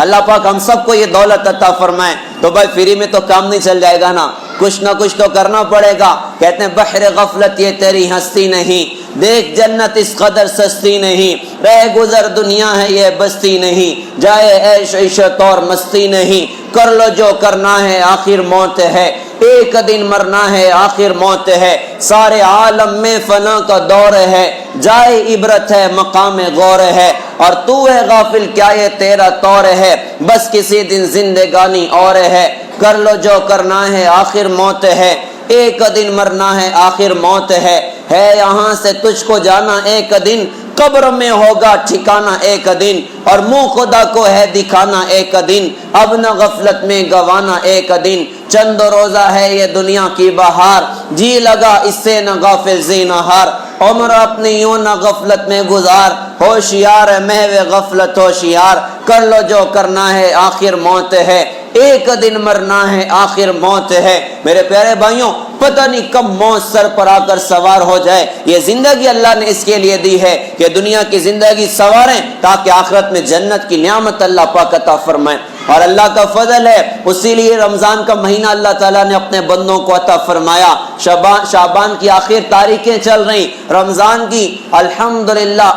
اللہ پاک ہم سب کو یہ دولت عطا فرمائے. تو بھائی فری میں تو کام نہیں چل جائے گا نا، کچھ نہ کچھ تو کرنا پڑے گا. کہتے ہیں بحر غفلت یہ تیری ہستی نہیں، دیکھ جنت اس قدر سستی نہیں، رہ گزر دنیا ہے یہ بستی نہیں، جائے عیش عیشت اور مستی نہیں، کر لو جو کرنا ہے آخر موت ہے، ایک دن مرنا ہے آخر موت ہے، سارے عالم میں فنا کا دور ہے، جائے عبرت ہے مقام غور ہے، اور تو ہے غافل کیا یہ تیرا طور ہے، بس کسی دن زندگانی اور ہے، کر لو جو کرنا ہے آخر موت ہے، ایک دن مرنا ہے آخر موت ہے یہاں سے تجھ کو جانا ایک دن، قبر میں ہوگا ٹھکانا ایک دن، اور منہ خدا کو ہے دکھانا ایک دن، اب نہ غفلت میں گوانا ایک دن، چند روزہ ہے یہ دنیا کی بہار، جی لگا اس سے نہ غافل زینہار، عمر اپنی یوں نہ غفلت میں گزار، ہوشیار ہے محو غفلت ہوشیار، کر لو جو کرنا ہے آخر موت ہے، ایک دن مرنا ہے آخر موت ہے. میرے پیارے بھائیوں، پتہ نہیں کب موت سر پر آ کر سوار ہو جائے. یہ زندگی اللہ نے اس کے لیے دی ہے کہ دنیا کی زندگی سواریں تاکہ آخرت میں جنت کی نعمت اللہ پاک عطا فرمائے. اور اللہ کا فضل ہے، اسی لیے رمضان کا مہینہ اللہ تعالیٰ نے اپنے بندوں کو عطا فرمایا. شعبان کی آخر تاریخیں چل رہی، رمضان کی الحمدللہ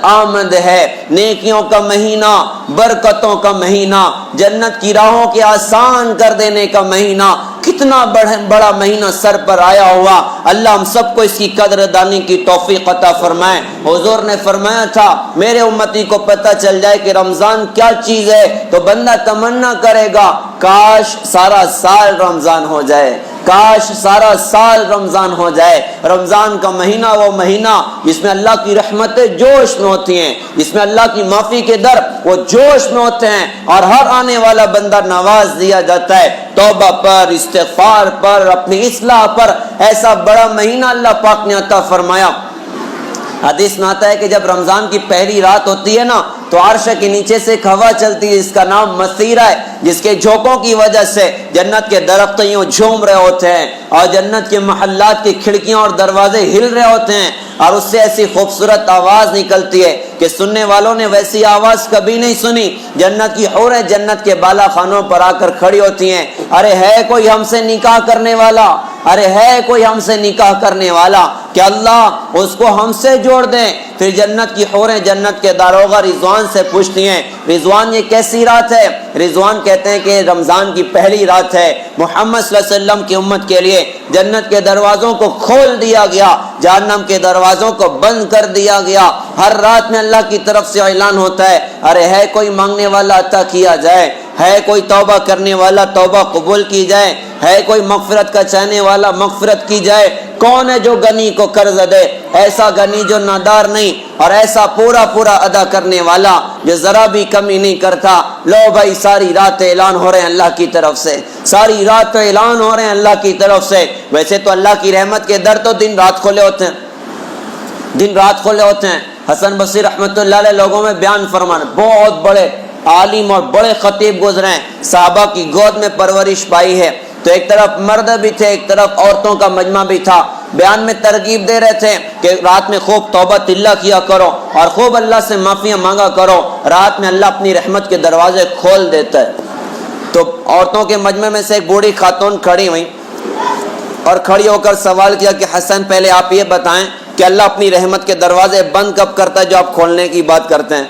آمد ہے، نیکیوں کا مہینہ، برکتوں کا مہینہ، جنت کی راہوں کے آسان کر دینے کا مہینہ. کتنا بڑا مہینہ سر پر آیا ہوا. اللہ ہم سب کو اس کی قدر دانی کی توفیق عطا فرمائے. حضور نے فرمایا تھا میرے امتی کو پتہ چل جائے کہ رمضان کیا چیز ہے تو بندہ تمنا کرے گا کاش سارا سال رمضان ہو جائے، کاش سارا سال رمضان ہو جائے. رمضان کا مہینہ وہ مہینہ جس میں اللہ کی رحمتیں جوش میں ہوتی ہیں، جس میں اللہ کی معافی کے در وہ جوش میں ہوتے ہیں اور ہر آنے والا بندہ نواز دیا جاتا ہے توبہ پر، استغفار پر، اپنی اصلاح پر. ایسا بڑا مہینہ اللہ پاک نے عطا فرمایا. حدیث میں آتا ہے کہ جب رمضان کی پہلی رات ہوتی ہے نا تو عرش کے نیچے سے ایک ہوا چلتی ہے جس کا نام مسیرہ ہے، جس کے جھونکوں کی وجہ سے جنت کے درخت یوں جھوم رہے ہوتے ہیں اور جنت کے محلات کی کھڑکیاں اور دروازے ہل رہے ہوتے ہیں، اور اس سے ایسی خوبصورت آواز نکلتی ہے کہ سننے والوں نے ویسی آواز کبھی نہیں سنی۔ جنت کی حوریں جنت کے بالا خانوں پر آ کر کھڑی ہوتی ہیں، ارے ہے کوئی ہم سے نکاح کرنے والا، ارے ہے کوئی ہم سے نکاح کرنے والا کہ اللہ اس کو ہم سے جوڑ دیں۔ پھر جنت کی حوریں جنت کے داروغہ رضوان سے پوچھتی ہیں، رضوان یہ کیسی رات ہے؟ رضوان کہتے ہیں کہ رمضان کی پہلی رات ہے، محمد صلی اللہ علیہ وسلم کی امت کے لیے جنت کے دروازوں کو کھول دیا گیا، جہنم کے دروازوں کو بند کر دیا گیا۔ ہر رات میں اللہ کی طرف سے اعلان ہوتا ہے، ارے ہے کوئی مانگنے والا عطا کیا جائے، ہے کوئی توبہ کرنے والا توبہ قبول کی جائے، ہے کوئی مغفرت کا چاہنے والا مغفرت کی جائے۔ کون ہے جو غنی کو قرض دے؟ ایسا غنی جو نادار نہیں، اور ایسا پورا پورا ادا کرنے والا جو ذرا بھی کمی نہیں کرتا۔ لو بھائی ساری رات اعلان ہو رہے ہیں اللہ کی طرف سے، ساری رات اعلان ہو رہے ہیں اللہ کی طرف سے۔ ویسے تو اللہ کی رحمت کے در تو دن رات کھولے ہوتے ہیں، دن رات کھولے ہوتے ہیں۔ حسن بصری رحمۃ اللہ علیہ لوگوں میں بیان فرمانے، بہت بڑے عالم اور بڑے خطیب گزرے ہیں، صحابہ کی گود میں پرورش پائی ہے، تو ایک طرف مرد بھی تھے ایک طرف عورتوں کا مجمع بھی تھا۔ بیان میں ترغیب دے رہے تھے کہ رات میں خوب توبہ تلہ کیا کرو اور خوب اللہ سے معافیاں مانگا کرو، رات میں اللہ اپنی رحمت کے دروازے کھول دیتا ہے۔ تو عورتوں کے مجمع میں سے ایک بوڑھی خاتون کھڑی ہوئی اور کھڑی ہو کر سوال کیا کہ حسن پہلے آپ یہ بتائیں کہ اللہ اپنی رحمت کے دروازے بند کب کرتا ہے جو آپ کھولنے کی بات کرتے ہیں؟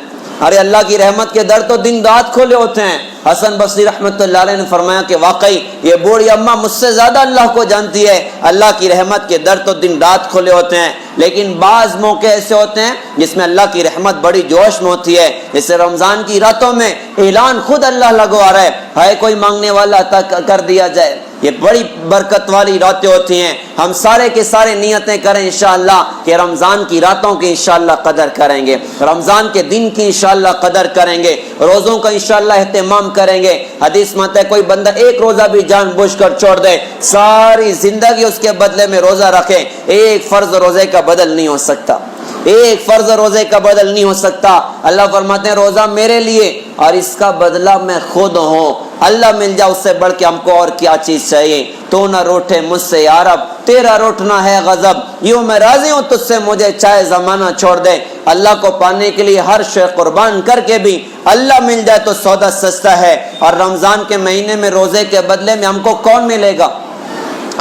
ارے اللہ کی رحمت کے در تو دن رات کھولے ہوتے ہیں۔ حسن بصری رحمۃ اللہ علیہ نے فرمایا کہ واقعی یہ بوڑھی اماں مجھ سے زیادہ اللہ کو جانتی ہے، اللہ کی رحمت کے در تو دن رات کھولے ہوتے ہیں، لیکن بعض موقع ایسے ہوتے ہیں جس میں اللہ کی رحمت بڑی جوش میں ہوتی ہے، جیسے رمضان کی راتوں میں اعلان خود اللہ لگوا رہا ہے کوئی مانگنے والا عطا کر دیا جائے۔ یہ بڑی برکت والی راتیں ہوتی ہیں، ہم سارے کے سارے نیتیں کریں انشاءاللہ کہ رمضان کی راتوں کی انشاءاللہ قدر کریں گے، رمضان کے دن کی انشاءاللہ قدر کریں گے، روزوں کا انشاءاللہ اہتمام کریں گے۔ حدیث میں آتا ہے کوئی بندہ ایک روزہ بھی جان بوجھ کر چھوڑ دے، ساری زندگی اس کے بدلے میں روزہ رکھے، ایک فرض روزے کا بدل نہیں ہو سکتا، ایک فرض روزے کا بدل نہیں ہو سکتا۔ اللہ فرماتے ہیں روزہ میرے لیے اور اس کا بدلہ میں خود ہوں، اللہ مل جائے اس سے بڑھ کے ہم کو اور کیا چیز چاہیے۔ تو نہ روٹھے مجھ سے یا رب، تیرا روٹنا ہے غضب، یوں میں راضی ہوں تجھ سے مجھے چاہے زمانہ چھوڑ دے۔ اللہ کو پانے کے لیے ہر شے قربان کر کے بھی اللہ مل جائے تو سودا سستا ہے، اور رمضان کے مہینے میں روزے کے بدلے میں ہم کو کون ملے گا؟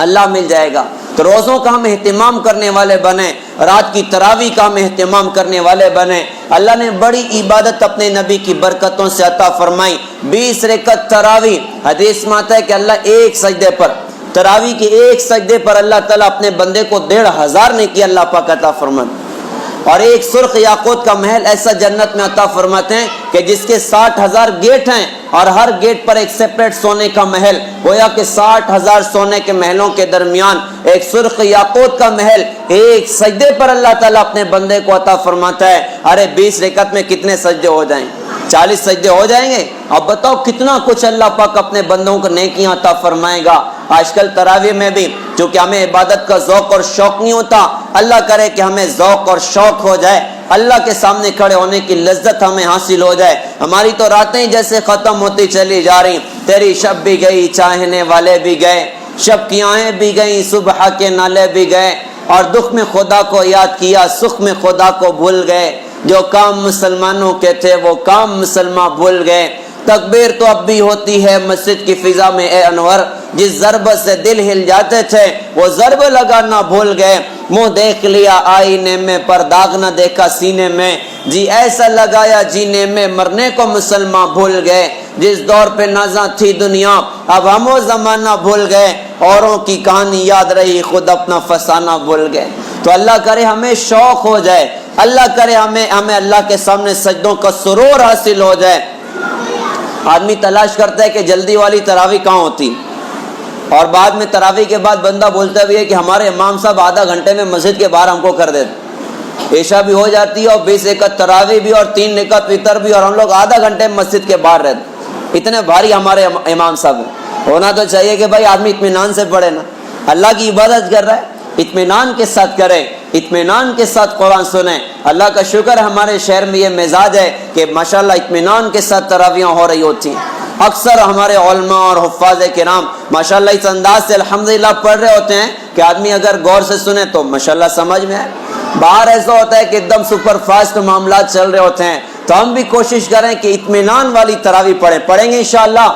اللہ مل جائے گا۔ تو روزوں کا ہم اہتمام کرنے والے بنے، رات کی تراویح کا ہم اہتمام کرنے والے بنے۔ اللہ نے بڑی عبادت اپنے نبی کی برکتوں سے عطا فرمائی، 20 رکعت تراویح۔ حدیث میں آتا ہے کہ اللہ ایک سجدے پر، تراویح کے ایک سجدے پر اللہ تعالیٰ اپنے بندے کو 1500 نے کی اللہ پاک عطا فرماتے، اور ایک سرخ یاقوت کا محل ایسا جنت میں عطا فرماتے ہیں کہ جس کے 60,000 گیٹ ہیں اور ہر گیٹ پر ایک سیپریٹ سونے کا محل، گویا کہ 60,000 سونے کے محلوں کے درمیان ایک سرخ یاقوت کا محل ایک سجدے پر اللہ تعالیٰ اپنے بندے کو عطا فرماتا ہے۔ ارے 20 رکعت میں کتنے سجدے ہو جائیں؟ 40 سجدے ہو جائیں گے؟ اب بتاؤ کتنا کچھ اللہ پاک اپنے بندوں کو نیکیاں عطا فرمائے گا۔ آج کل تراویح میں بھی چونکہ ہمیں عبادت کا ذوق اور شوق نہیں ہوتا، اللہ کرے کہ ہمیں ذوق اور شوق ہو جائے، اللہ کے سامنے کھڑے ہونے کی لذت ہمیں حاصل ہو جائے۔ ہماری تو راتیں جیسے ختم ہوتی چلی جا رہی، تیری شب بھی گئی چاہنے والے بھی گئے، شب کی آہیں بھی گئیں صبح کے نالے بھی گئے، اور دکھ میں خدا کو یاد کیا سکھ میں خدا کو بھول گئے، جو کام مسلمانوں کے تھے وہ کام مسلمان بھول گئے۔ تکبیر تو اب بھی ہوتی ہے مسجد کی فضا میں اے انور، جس ضرب سے دل ہل جاتے تھے وہ ضرب لگانا بھول گئے، منہ دیکھ لیا آئینے میں پر داغ نہ دیکھا سینے میں، جی ایسا لگایا جینے میں مرنے کو مسلمان بھول گئے، جس دور پہ نازاں تھی دنیا اب ہم وہ زمانہ بھول گئے، اوروں کی کہانی یاد رہی خود اپنا فسانہ بھول گئے۔ تو اللہ کرے ہمیں شوق ہو جائے، اللہ کرے ہمیں اللہ کے سامنے سجدوں کا سرور حاصل ہو جائے۔ آدمی تلاش کرتا ہے کہ جلدی والی تراویح کہاں ہوتی، اور بعد میں تراویح کے بعد بندہ بولتا بھی ہے کہ ہمارے امام صاحب آدھا گھنٹے میں مسجد کے باہر ہم کو کر دیتے، عشاء بھی ہو جاتی ہے اور 20 رکعت تراویح بھی اور 3 رکعت وتر بھی، اور ہم لوگ آدھا گھنٹے میں مسجد کے باہر رہتے۔ اتنے بھاری ہمارے امام صاحب ہیں، ہونا تو چاہیے کہ بھائی آدمی اطمینان سے پڑھے نا، اللہ کی عبادت کر رہا ہے، اطمینان کے ساتھ کریں، اطمینان کے ساتھ قرآن سنیں۔ اللہ کا شکر ہمارے شہر میں یہ مزاج ہے کہ ماشاءاللہ اطمینان کے ساتھ تراویحیں ہو رہی ہوتی ہیں۔ اکثر ہمارے علماء اور حفاظ کرام ماشاءاللہ اس انداز سے الحمدللہ پڑھ رہے ہوتے ہیں کہ آدمی اگر غور سے سنے تو ماشاءاللہ سمجھ میں آئے۔ باہر ایسا ہوتا ہے کہ ایک دم سپر فاسٹ معاملات چل رہے ہوتے ہیں، تو ہم بھی کوشش کریں کہ اطمینان والی تراویح پڑھیں گے انشاءاللہ،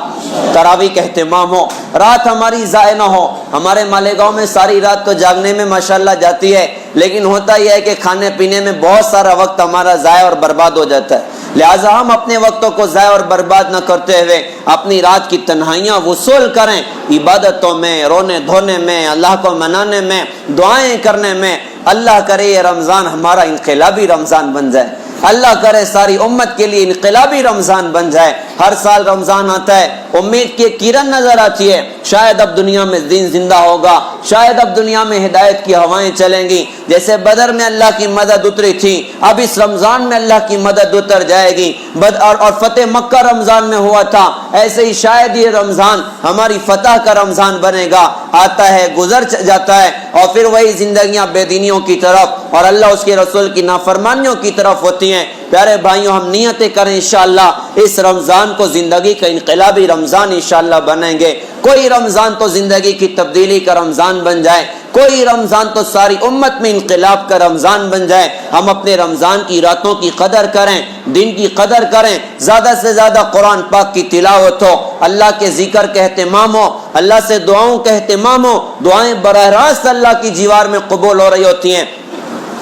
تراویح کا اہتمام ہو، رات ہماری ضائع نہ ہو۔ ہمارے مالیگاؤں میں ساری رات تو جاگنے میں ماشاءاللہ جاتی ہے، لیکن ہوتا یہ ہے کہ کھانے پینے میں بہت سارا وقت ہمارا ضائع اور برباد ہو جاتا ہے۔ لہٰذا ہم اپنے وقتوں کو ضائع اور برباد نہ کرتے ہوئے اپنی رات کی تنہائیاں وصول کریں، عبادتوں میں، رونے دھونے میں، اللہ کو منانے میں، دعائیں کرنے میں۔ اللہ کرے یہ رمضان ہمارا انقلابی رمضان بن جائے، اللہ کرے ساری امت کے لیے انقلابی رمضان بن جائے۔ ہر سال رمضان آتا ہے، امید کی کرن نظر آتی ہے، شاید اب دنیا میں دین زندہ ہوگا، شاید اب دنیا میں ہدایت کی ہوائیں چلیں گی۔ جیسے بدر میں اللہ کی مدد اتری تھی، اب اس رمضان میں اللہ کی مدد اتر جائے گی۔ اور فتح مکہ رمضان میں ہوا تھا، ایسے ہی شاید یہ رمضان ہماری فتح کا رمضان بنے گا۔ آتا ہے، گزر جاتا ہے، اور پھر وہی زندگیاں بے دینیوں کی طرف اور اللہ اس کے رسول کی نافرمانیوں کی طرف ہوتی ہیں۔ پیارے بھائیوں، ہم نیتیں کریں انشاءاللہ اس رمضان کو زندگی کا انقلابی رمضان انشاءاللہ بنائیں گے۔ کوئی رمضان تو زندگی کی تبدیلی کا رمضان بن جائے، کوئی رمضان تو ساری امت میں انقلاب کا رمضان بن جائے۔ ہم اپنے رمضان کی راتوں کی قدر کریں، دن کی قدر کریں، زیادہ سے زیادہ قرآن پاک کی تلاوت ہو، اللہ کے ذکر کا اہتمام ہو، اللہ سے دعاؤں کا اہتمام ہو۔ دعائیں براہ راست اللہ کی جوار میں قبول ہو رہی ہوتی ہیں۔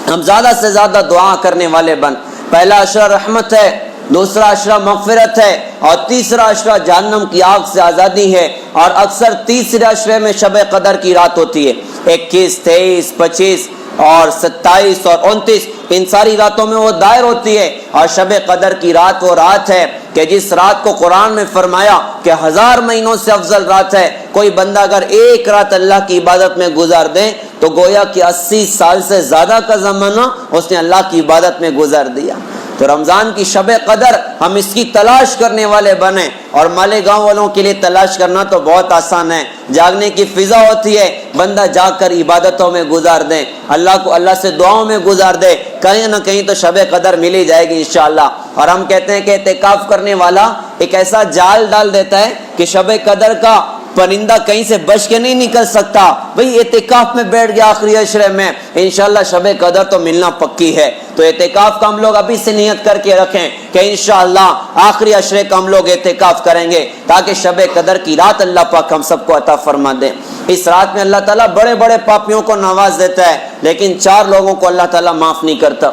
ہم زیادہ سے زیادہ دعا کرنے والے بن۔ پہلا عشرہ رحمت ہے، دوسرا عشرہ مغفرت ہے، اور تیسرا عشرہ جہنم کی آگ سے آزادی ہے۔ اور اکثر تیسرے عشرے میں شب قدر کی رات ہوتی ہے، 21، 23، 25 اور 27 اور 29، ان ساری راتوں میں وہ دائر ہوتی ہے۔ اور شب قدر کی رات وہ رات ہے کہ جس رات کو قرآن میں فرمایا کہ 1000 مہینوں سے افضل رات ہے۔ کوئی بندہ اگر ایک رات اللہ کی عبادت میں گزار دے تو گویا کہ 80 سال سے زیادہ کا زمانہ اس نے اللہ کی عبادت میں گزار دیا۔ تو رمضان کی شب قدر ہم اس کی تلاش کرنے والے بنیں، اور مالیگاؤں والوں کے لیے تلاش کرنا تو بہت آسان ہے۔ جاگنے کی فضا ہوتی ہے، بندہ جاگ کر عبادتوں میں گزار دیں، اللہ سے دعاؤں میں گزار دے، کہیں نہ کہیں تو شب قدر ملی جائے گی انشاءاللہ۔ اور ہم کہتے ہیں کہ اعتکاف کرنے والا ایک ایسا جال ڈال دیتا ہے کہ شب قدر کا پرندہ کہیں سے بچ کے نہیں نکل سکتا۔ بھئی اعتکاف میں بیٹھ گیا آخری عشرے میں، انشاءاللہ شب قدر تو ملنا پکی ہے۔ تو اعتکاف کا ہم لوگ ابھی سے نیت کر کے رکھیں کہ انشاءاللہ آخری عشرے کا ہم لوگ اعتکاف کریں گے، تاکہ شب قدر کی رات اللہ پاک ہم سب کو عطا فرما دیں۔ اس رات میں اللہ تعالیٰ بڑے بڑے پاپیوں کو نواز دیتا ہے، لیکن 4 لوگوں کو اللہ تعالیٰ معاف نہیں کرتا۔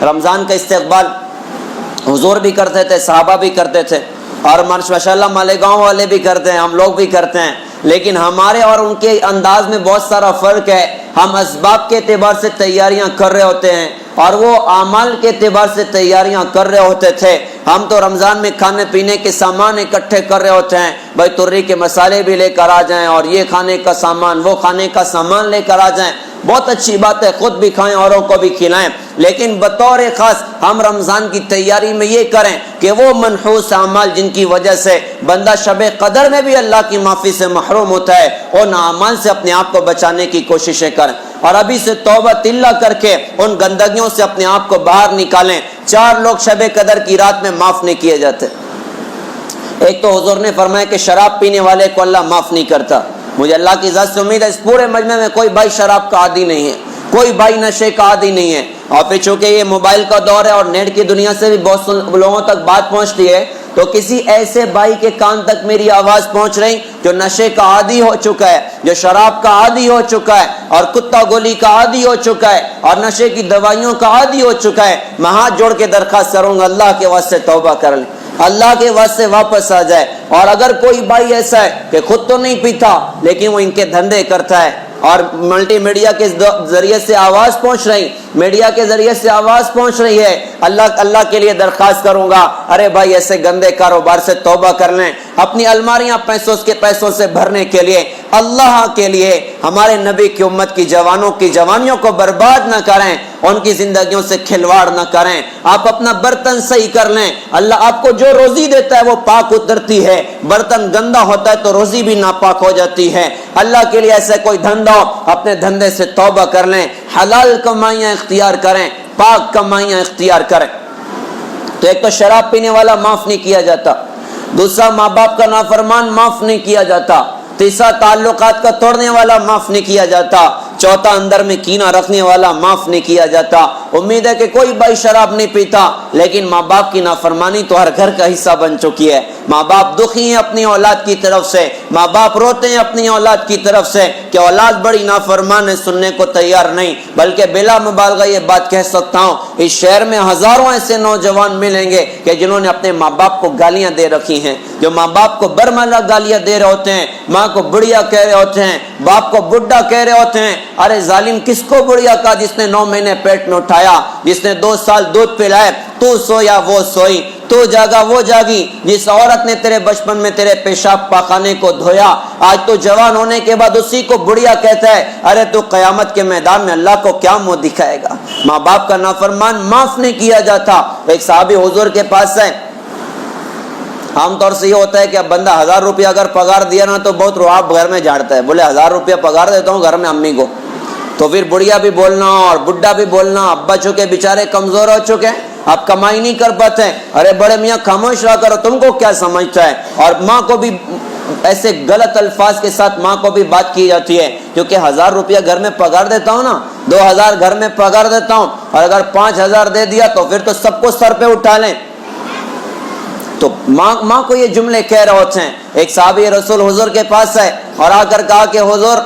رمضان کا استقبال حضور بھی کرتے تھے، صحابہ بھی کرتے تھے، اور ماشاءاللہ مالیگاؤں والے بھی کرتے ہیں، ہم لوگ بھی کرتے ہیں، لیکن ہمارے اور ان کے انداز میں بہت سارا فرق ہے۔ ہم اسباب کے اعتبار سے تیاریاں کر رہے ہوتے ہیں، اور وہ اعمال کے اعتبار سے تیاریاں کر رہے ہوتے تھے۔ ہم تو رمضان میں کھانے پینے کے سامان اکٹھے کر رہے ہوتے ہیں، بھائی ترئی کے مسالے بھی لے کر آ جائیں، اور یہ کھانے کا سامان، وہ کھانے کا سامان لے کر آ جائیں۔ بہت اچھی بات ہے، خود بھی کھائیں اوروں کو بھی کھلائیں، لیکن بطور خاص ہم رمضان کی تیاری میں یہ کریں کہ وہ منحوس اعمال جن کی وجہ سے بندہ شب قدر میں بھی اللہ کی معافی سے محروم ہوتا ہے، ان اعمال سے اپنے آپ کو بچانے کی کوششیں کریں، اور ابھی سے توبہ تلہ کر کے ان گندگیوں سے اپنے آپ کو باہر نکالیں۔ 4 لوگ شب قدر کی رات میں معاف نہیں کیے جاتے۔ ایک تو حضور نے فرمایا کہ شراب پینے والے کو اللہ معاف نہیں کرتا۔ مجھے اللہ کی ذات سے امید ہے اس پورے مجمع میں کوئی بھائی شراب کا عادی نہیں ہے، کوئی بھائی نشے کا عادی نہیں ہے۔ اور پھر چونکہ یہ موبائل کا دور ہے اور نیٹ کی دنیا سے بھی بہت لوگوں تک بات پہنچتی ہے، تو کسی ایسے بھائی کے کان تک میری آواز پہنچ رہی جو نشے کا عادی ہو چکا ہے، جو شراب کا عادی ہو چکا ہے، اور کتا گولی کا عادی ہو چکا ہے، اور نشے کی دوائیوں کا عادی ہو چکا ہے، میں ہاتھ جوڑ کے درخواست کروں گا اللہ کے واسطے توبہ کر لیں، اللہ کے واسطے واپس آ جائے۔ اور اگر کوئی بھائی ایسا ہے کہ خود تو نہیں پیتا لیکن وہ ان کے دھندے کرتا ہے، اور ملٹی میڈیا کے ذریعے سے آواز پہنچ رہی، میڈیا کے ذریعے سے آواز پہنچ رہی ہے، اللہ کے لیے درخواست کروں گا، ارے بھائی ایسے گندے کاروبار سے توبہ کر لیں، اپنی الماریاں پیسوں سے بھرنے کے لیے اللہ کے لیے ہمارے نبی کی امت کی جوانوں کی جوانیوں کو برباد نہ کریں، ان کی زندگیوں سے کھلواڑ نہ کریں۔ آپ اپنا برتن صحیح کر لیں، اللہ آپ کو جو روزی دیتا ہے وہ پاک اترتی ہے، برتن گندا ہوتا ہے تو روزی بھی ناپاک ہو جاتی ہے۔ اللہ کے لیے ایسا کوئی دھندا ہو، اپنے دھندے سے توبہ کر لیں، حلال کمائیاں اختیار کریں، پاک کمائیاں اختیار کریں۔ تو ایک تو شراب پینے والا معاف نہیں کیا جاتا، دوسرا ماں باپ کا نافرمان معاف نہیں کیا جاتا، تیسرا تعلقات کا توڑنے والا معاف نہیں کیا جاتا، چوتھا اندر میں کینہ رکھنے والا معاف نہیں کیا جاتا۔ امید ہے کہ کوئی بھائی شراب نہیں پیتا، لیکن ماں باپ کی نافرمانی تو ہر گھر کا حصہ بن چکی ہے۔ ماں باپ دکھی ہیں اپنی اولاد کی طرف سے، ماں باپ روتے ہیں اپنی اولاد کی طرف سے کہ اولاد بڑی نافرمان ہے، سننے کو تیار نہیں۔ بلکہ بلا مبالغہ یہ بات کہہ سکتا ہوں، اس شہر میں ہزاروں ایسے نوجوان ملیں گے کہ جنہوں نے اپنے ماں باپ کو گالیاں دے رکھی ہیں، جو ماں باپ کو برملا گالیاں دے رہے ہوتے ہیں، ماں کو بڑھیا کہہ رہے ہوتے ہیں، باپ کو بڈھا کہہ رہے ہوتے ہیں۔ ارے ظالم، کس کو بڑھیا کہا؟ جس نے 9 مہینے پیٹ میں اٹھایا، جس نے 2 سال دودھ پلائے، تو سویا وہ سوئی، تو جاگا وہ جاگی، جس عورت نے تیرے بچپن میں تیرے پیشاب پاخانے کو دھویا، آج تو جوان ہونے کے بعد اسی کو بڑھیا کہتا ہے۔ ارے تو قیامت کے میدان میں اللہ کو کیا منہ دکھائے گا؟ ماں باپ کا نافرمان معاف نہیں کیا جاتا۔ ایک صحابی حضور کے پاس ہے، عام طور سے یہ ہوتا ہے کہ اب بندہ 1000 روپیہ اگر پگار دیا نا تو بہت رواب گھر میں جھاڑتا ہے، بولے 1000 روپیہ پگار دیتا ہوں گھر میں امی کو، تو پھر بڑھیا بھی بولنا اور بڈھا بھی بولنا، ابا چکے بیچارے کمزور ہو چکے، اب کمائی نہیں کر پاتے، ارے بڑے میاں خاموش رہا کرو، تم کو کیا سمجھتا ہے؟ اور ماں کو بھی ایسے غلط الفاظ کے ساتھ ماں کو بھی بات کی جاتی ہے، کیونکہ 1000 روپیہ گھر میں پگار دیتا ہوں نا، 2000 گھر میں پگار دیتا ہوں، اور اگر 5000 دے دیا تو پھر تو سب کو سر پہ اٹھا لیں۔ تو ماں کو یہ جملے کہہ رہے ہوتے ہیں۔ ایک صحابی رسول حضور کے پاس ہے اور آ کر کہا کہ حضور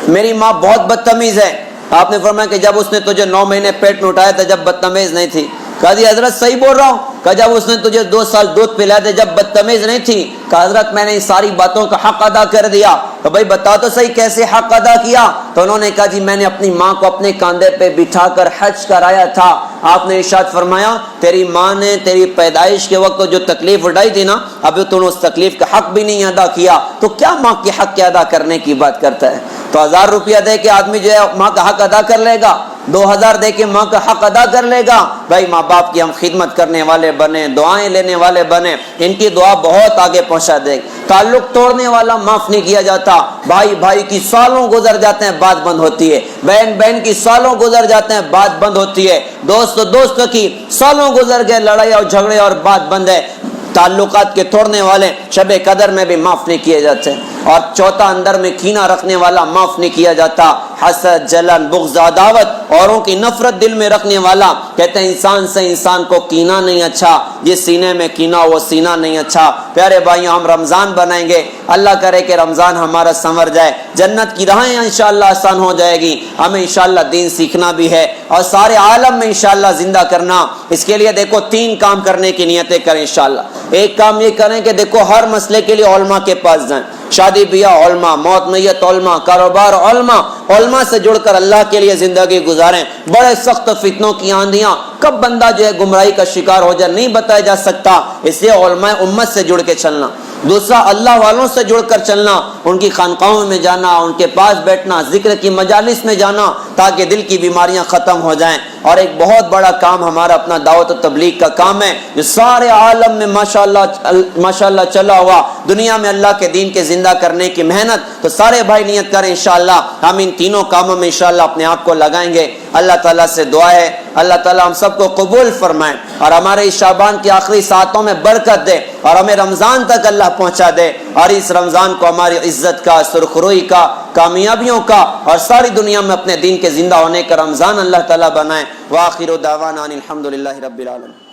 میری ماں بہت بدتمیز ہے۔ آپ نے فرمایا کہ جب اس نے تجھے 9 مہینے پیٹ میں اٹھایا تھا جب بدتمیز نہیں تھی؟ کہا جی حضرت صحیح بول رہا ہوں۔ کہا جب اس نے تجھے 2 سال دودھ پلایا تھا جب بدتمیز نہیں تھی؟ کہا حضرت میں نے ساری باتوں کا حق ادا کر دیا۔ تو بھائی بتا تو صحیح کیسے حق ادا کیا؟ تو انہوں نے کہا جی میں نے اپنی ماں کو اپنے کاندھے پہ بٹھا کر حج کرایا تھا۔ آپ نے ارشاد فرمایا تیری ماں نے تیری پیدائش کے وقت جو تکلیف اٹھائی تھی نا، ابھی تو نے اس تکلیف کا حق بھی نہیں ادا کیا، تو کیا ماں کے حق کے ادا کرنے کی بات کرتا ہے؟ تو 1000 روپیہ دے کے آدمی جو ہے ماں کا حق ادا کر لے گا، 2000 دے کے ماں کا حق ادا کر لے گا؟ بھائی ماں باپ کی ہم خدمت کرنے والے بنے، دعائیں لینے والے بنے، ان کی دعا بہت آگے پہنچا دے گی۔ تعلق توڑنے والا معاف نہیں کیا جاتا۔ بھائی بھائی کی سالوں گزر جاتے ہیں بات بند ہوتی ہے، بہن بہن کی سالوں گزر جاتے ہیں بات بند ہوتی ہے، دوست دوست کی سالوں گزر گئے، لڑائی اور جھگڑے اور بات بند ہے۔ تعلقات کے توڑنے والے شب قدر میں بھی معاف نہیں کیے جاتے۔ اور چوتھا اندر میں کینہ رکھنے والا معاف نہیں کیا جاتا۔ حسد، جلن، بغض، عداوت، اوروں کی نفرت دل میں رکھنے والا، کہتے ہیں انسان سے انسان کو کینہ نہیں اچھا، جس سینے میں کینہ وہ سینہ نہیں اچھا۔ پیارے بھائیوں ہم رمضان بنائیں گے، اللہ کرے کہ رمضان ہمارا سنور جائے، جنت کی راہیں انشاءاللہ آسان ہو جائے گی، ہمیں انشاءاللہ دین سیکھنا بھی ہے اور سارے عالم میں انشاءاللہ زندہ کرنا۔ اس کے لیے دیکھو 3 کام کرنے کی نیتیں کریں انشاءاللہ۔ ایک کام یہ کریں کہ دیکھو ہر مسئلے کے لیے علماء کے پاس جائیں، شادی بیاہ علماء، موت میت علماء، کاروبار علماء، علماء سے جڑ کر اللہ کے لیے زندگی گزاریں۔ بڑے سخت فتنوں کی آندیاں، کب بندہ جو ہے گمراہی کا شکار ہو جائے نہیں بتایا جا سکتا، اس لیے علماء امت سے جڑ کے چلنا۔ دوسرا اللہ والوں سے جڑ کر چلنا، ان کی خانقاہوں میں جانا، ان کے پاس بیٹھنا، ذکر کی مجالس میں جانا تاکہ دل کی بیماریاں ختم ہو جائیں۔ اور ایک بہت بڑا کام ہمارا اپنا دعوت و تبلیغ کا کام ہے، جو سارے عالم میں ماشاءاللہ چلا ہوا، دنیا میں اللہ کے دین کے زندہ کرنے کی محنت۔ تو سارے بھائی نیت کریں انشاءاللہ ہم ان تینوں کاموں میں انشاءاللہ اپنے آپ کو لگائیں گے۔ اللہ تعالیٰ سے دعا ہے اللہ تعالیٰ ہم سب کو قبول فرمائے اور ہمارے اس شعبان کی آخری ساعتوں میں برکت دے اور ہمیں رمضان تک اللہ پہنچا دے، اور اس رمضان کو ہماری عزت کا، سرخروئی کا، کامیابیوں کا اور ساری دنیا میں اپنے دین کے زندہ ہونے کا رمضان اللہ تعالیٰ بنائے۔ وآخر دعوانا ان الحمدللہ رب العالمین۔